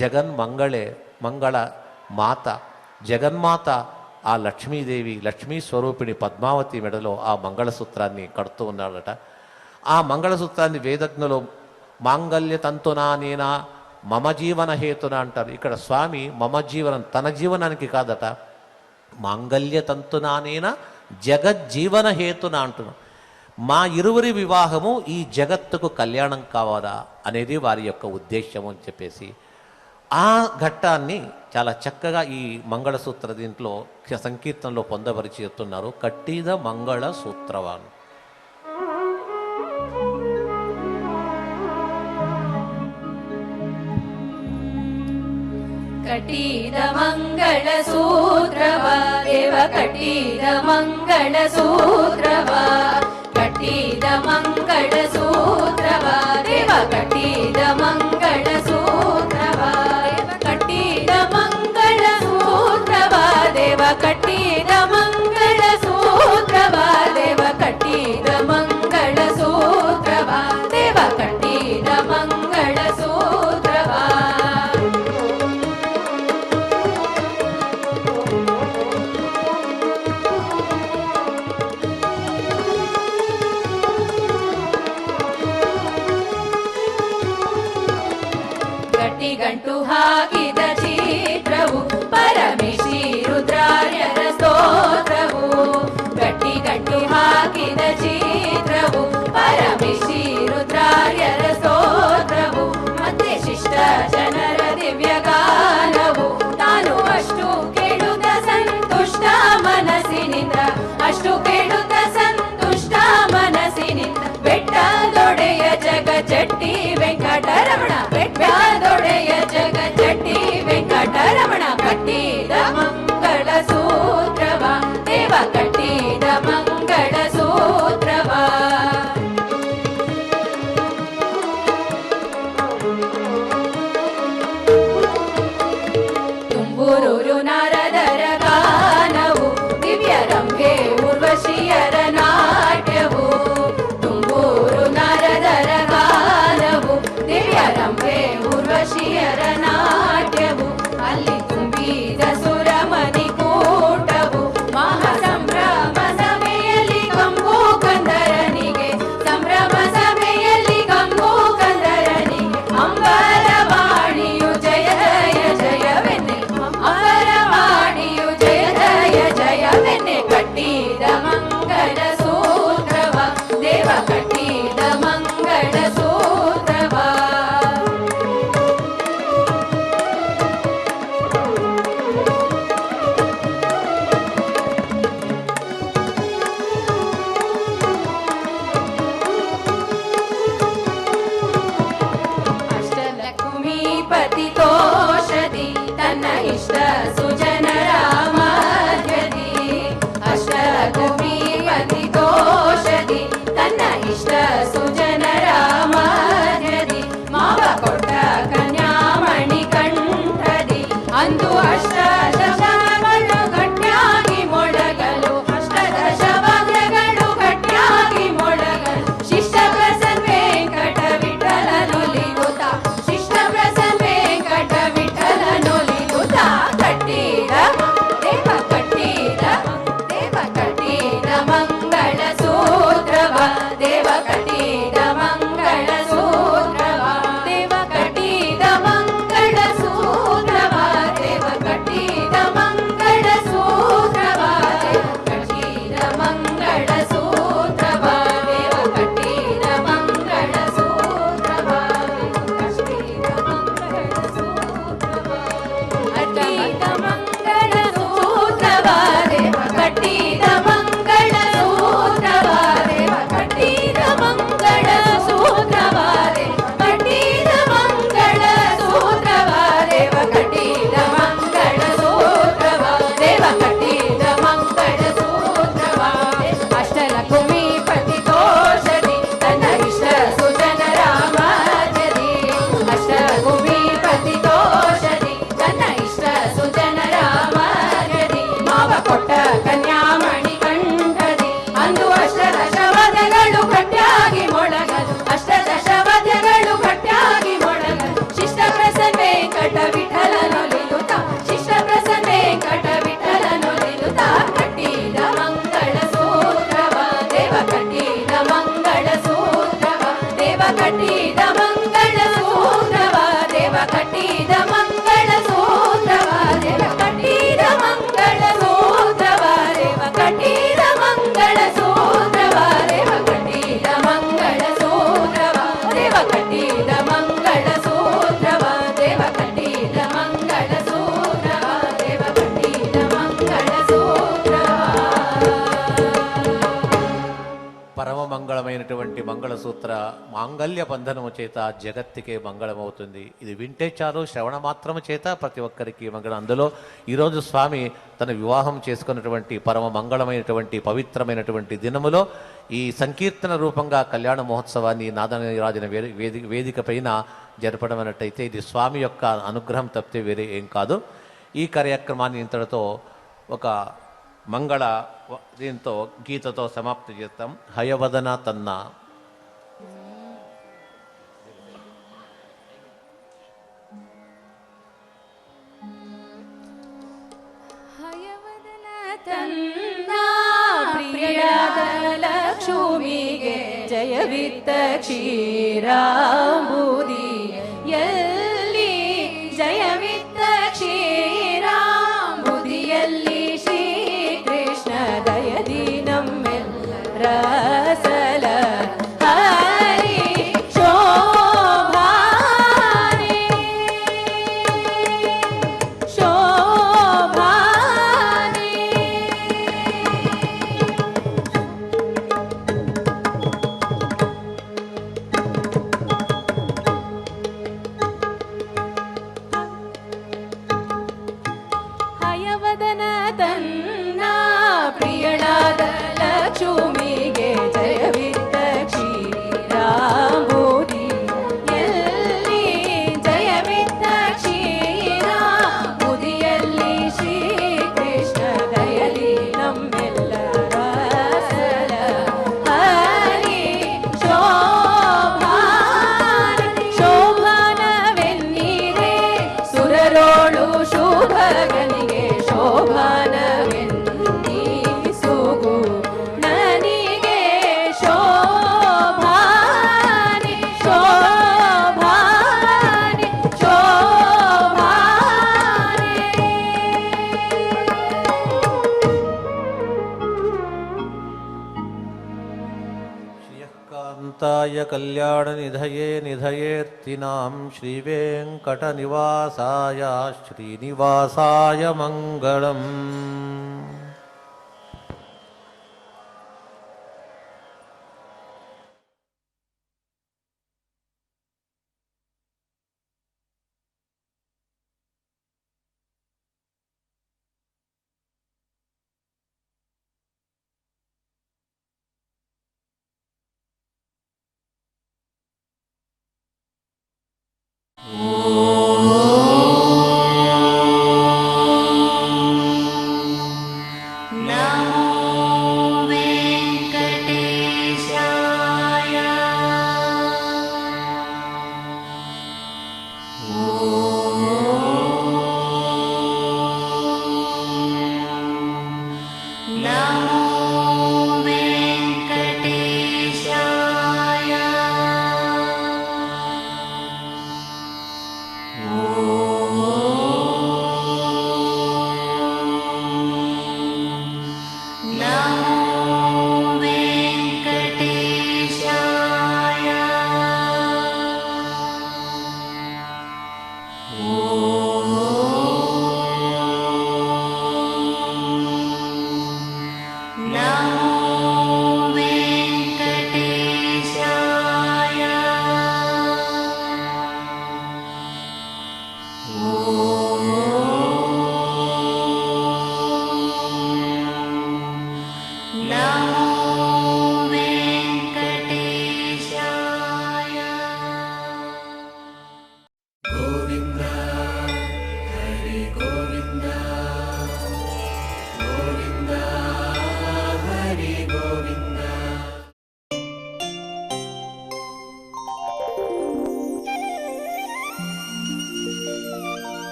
జగన్మంగళే, మంగళ మాత జగన్మాత ఆ లక్ష్మీదేవి, లక్ష్మీ స్వరూపిణి పద్మావతి మెడలో ఆ మంగళసూత్రాన్ని కడుతూ ఉన్నాడట. ఆ మంగళసూత్రాన్ని వేదజ్ఞులు మాంగళ్య తంతునా నేనా మమ జీవన హేతున అంటారు. ఇక్కడ స్వామి మమ జీవనం, తన జీవనానికి కాదట, మాంగళ్య తంతునానేన జగజ్జీవన హేతున అంటున్నాం. మా ఇరువురి వివాహము ఈ జగత్తుకు కళ్యాణం కావాలా అనేది వారి యొక్క ఉద్దేశము అని చెప్పేసి ఆ ఘట్టాన్ని చాలా చక్కగా ఈ మంగళసూత్ర దీంట్లో సంకీర్తనలో పొందపరిచి చెప్తున్నారు. కట్టిద మంగళ సూత్రవాన్. ಕಟ್ಟಿದ ಮಂಗಳ ಸೂತ್ರವ ದೇವ ಕಟ್ಟಿದ ಮಂಗಳ ಸೂತ್ರವ, ಕಟ್ಟಿದ ಮಂಗಳ ಸೂತ್ರವ ದೇವ ಕಟ್ಟಿದ ಮಂಗಳ ಸೂತ್ರವ, ಕಟ್ಟಿದ ಮಂಗಳ ಸೂತ್ರವ ದೇವ ಕಟ್ಟಿದ ಮಂಗಳ ಸೂತ್ರವ, ದೇವ ಕಟ್ಟಿದ ಮಂಗಳ ಸೂತ್ರವ, ದೇವ ಕಟ್ಟಿದ ಮಂಗಳ ಸೂತ್ರವ. ಗಂಟು ಹಾಕಿದ ಚಿತ್ರವು ಪರಮೇಶಿ ರುದ್ರಾರ್ಯರ ಸ್ತೋತ್ರವು, ಗಟ್ಟಿ ಗಂಟು ಹಾಕಿದ ಚಿತ್ರವು ಪರಮೇಶಿ ರುದ್ರಾರ್ಯರ ಸ್ತೋತ್ರವು, ಮತ್ತೆ ಶಿಷ್ಟ ಜನರ ದಿವ್ಯ ಗಾನವು, ತಾನು ಅಷ್ಟು ಕೇಳುತ್ತ ಸಂತುಷ್ಟ ಮನಸ್ಸಿನಿಂದ, ಅಷ್ಟು ಕೇಳುತ್ತ ಸಂತುಷ್ಟ ಮನಸ್ಸಿನಿಂದ, ಬೆಟ್ಟದೊಡೆಯ ಜಗಜಟ್ಟಿ ವೆಂಕಟರಮಣ, ಬೆಟ್ಟದೊಡೆಯ ಜಗಜಟ್ಟಿ ವೆಂಕಟರಮಣ, ಕಟ್ಟಿದ ಮಂಗಳ ಸೂತ್ರವ ದೇವ ಕಟ್ಟಿದ ಮಂಗಳ ಸೂತ್ರವ. ತುಂಬೂರೂರು ನಾರದರ ಗಾನವು, ದಿವ್ಯ ರಂಭೆ ಊರ್ವಶಿಯರ ನಾಟ್ಯವು, ನಾರದರ ಗಾನವು ದಿವ್ಯ ರಂಭೆ ಊರ್ವಶಿಯರ ನಾ ಅಂದು ಅಷ್ಟದಶಗಳು ಗಟ್ಟಿಯಾಗಿ ಮೊಳಗಲು ಅಷ್ಟದಶವಾದ್ಯಗಳು ಗಟ್ಟಿಯಾಗಿ ಮೊಳಗಲು ಶಿಷ್ಟ ಪ್ರಸನ್ನ ವೆಂಕಟ ವಿಠಲನೊಲಿಯುತ ಶಿಷ್ಟ ಪ್ರಸನ್ನ ವೆಂಕಟ ವಿಠಲನೊಲಿಯುತ ಕಟ್ಟಿದ ದೇವ ಕಟ್ಟಿದ ಮಂಗಳ ಸೂತ್ರವ ದೇವ ಕಟ್ಟಿದ ಮಂಗಳ ಸೂತ್ರವ ದೇವ ಕಟ್ಟಿದ ಮಂಗಳ ಸೂತ್ರವ ದೇವ ಕಟ್ಟಿದ ಮಂಗಳ ಸೂತ್ರವ ದೇವ ಕಟ್ಟಿದ ಮಂಗಳ ಸೂತ್ರವ ದೇವ ಕಟ್ಟಿದ ಮಂಗಳ ಸೂತ್ರವ ಕಟ್ಟಿದ ಮಂಗಳ ಸೂತ್ರವ ಅಟ್ಟಿದ ಮಂಗಳ ಸೂತ್ರವ ದೇವ ಕಟ್ಟಿದ ಮಂಗಳ ಸೂತ್ರವ ದೇವ ಕಟ್ಟಿದ ಮಂಗಳ ಸೂತ್ರವ ದೇವ ಕಟ್ಟಿದ ಮಂಗಳ ಸೂತ್ರವ ದೇವ ಕಟ್ಟಿದ ಮಂಗಳ ಸೂತ್ರವ ದೇವ ಕಟ್ಟಿದ ಮಂಗಳ ಸೂತ್ರವ ಅಷ್ಟಲಕುಮಿ ಪತಿತೋಷದಿ ತನ್ನ ಇಷ್ಟ ಸುಜನ ರಾಮಜದಿ ಅಷ್ಟಲಕುಮಿ ಪತಿತೋಷದಿ ತನ್ನ ಇಷ್ಟ ಸುಜನ ರಾಮಜದಿ ಮಾವ ಕೊಟ್ಟ ಕನ್ಯಾಮಣಿ ಕಂಠದಿ ಅಂದು ಅಷ್ಟದಶವದಗಳು ಗಟ್ಟಿಯಾಗಿ ಮೊಳಗಲು ಅಷ್ಟದಶವದಗಳು ಗಟ್ಟಿಯಾಗಿ ಮೊಳಗಲು ಶಿಷ್ಟ ಪ್ರಸನ್ನ ವೆಂಕಟ ವಿಠಲನೊಲಿಯುತ ಶಿಷ್ಟ ಪ್ರಸನ್ನ ವೆಂಕಟ ವಿಠಲನೊಲಿಯುತ ಕಟ್ಟಿದ ಮಂಗಳ ಸೂತ್ರವ ದೇವ ಕಟ್ಟಿದ ಮಂಗಳ ಸೂತ್ರವ ದೇವ ಕಟ್ಟಿದ ಮಂಗಳ ಸೂತ್ರವ ದೇವ ಕಟ್ಟಿದ ಮಂಗಳ ಸೂತ್ರವ ದೇವ ಕಟ್ಟಿದ ಮಂಗಳ ಸೂತ್ರವ ದೇವ ಕಟ್ಟಿದ ಮಂಗಳ ಸೂತ್ರವ ದೇವ ಕಟ್ಟಿದ ಮಂಗಳ ಸೂತ್ರವ ದೇವ ಕಟ್ಟಿದ ಮಂಗಳ ಸೂತ್ರವ ದೇವ ಕಟ್ಟಿದ ಮಂಗಳ ಸೂತ್ರವ ದೇವ ಕಟ್ಟಿದ ಮಂಗಳ ಸೂತ್ರವ పరమ మంగళమైనటువంటి మంగళసూత్ర మాంగళ్య బంధనము చేత జగత్తుకే మంగళమవుతుంది. ఇది వింటే చాలు, శ్రవణ మాత్రము చేత ప్రతి ఒక్కరికి మంగళం. అందులో ఈరోజు స్వామి తన వివాహం చేసుకున్నటువంటి పరమ మంగళమైనటువంటి పవిత్రమైనటువంటి దినములో ఈ సంకీర్తన రూపంగా కళ్యాణ మహోత్సవాన్ని నాదనరాజన వేదిక పైన జరపడం అన్నట్టయితే ఇది స్వామి యొక్క అనుగ్రహం తప్పితే వేరే ఏం కాదు. ఈ కార్యక్రమాన్ని ఇంతటితో ఒక మంగళ దీంతో గీతతో సమాప్తి చేస్తాం. హయవదన తన్న ಹಯವದನ ತನ್ನ ಪ್ರಿಯದ ಲಕ್ಷ್ಮಿಗೆ ಜಯವಿತ್ತ ಕ್ಷೀರಾಂಬುದಿ ಎಲ್ಲಿ ಜಯವಿತ್ತ ಕ್ಷೀರಾಂಬುದಿಯಲ್ಲಿ ಶ್ರೀಕೃಷ್ಣ ದಯದಿ ನಮ್ಮೆಲ್ಲರ ಸಲ ಹರಿ ಶೋಭಾನೆ ಶೋಭಾನೆ ಹಯವದನ ತನ್ನ ಪ್ರಿಯಳಾದ ಲಕ್ಷ್ಮಿಗೆ ಜಯವಿತ್ತ ಕ್ಷೀರಾಂಬುದಿ ಎಲ್ಲಿ ಜಯವಿತ್ತ ಕ್ಷೀರಾಂಬುದಿಯಲ್ಲಿ ಶ್ರೀಕೃಷ್ಣ ದಯಲಿ ನಮ್ಮೆಲ್ಲರ ಸಲ ಹರಿ ಶೋಭಾನ ಶೋಭಾನವೆನ್ನಿರೆ ಸುರರೋಳು ಶೋಭಗನಿಗೆ ಶೋಭಾನವೆನ್ನಿ ಸುಗು ನನಗೆ ಶೋಭಾನೆ ಶೋಭಾನೆ ಶೋಭಾನೆ శ్రీయకాంతాయ కళ్యాణ నిధయే నిధయేర్తినాం శ్రీవేంకట నివాసాయ శ్రీనివాసాయ మంగళం.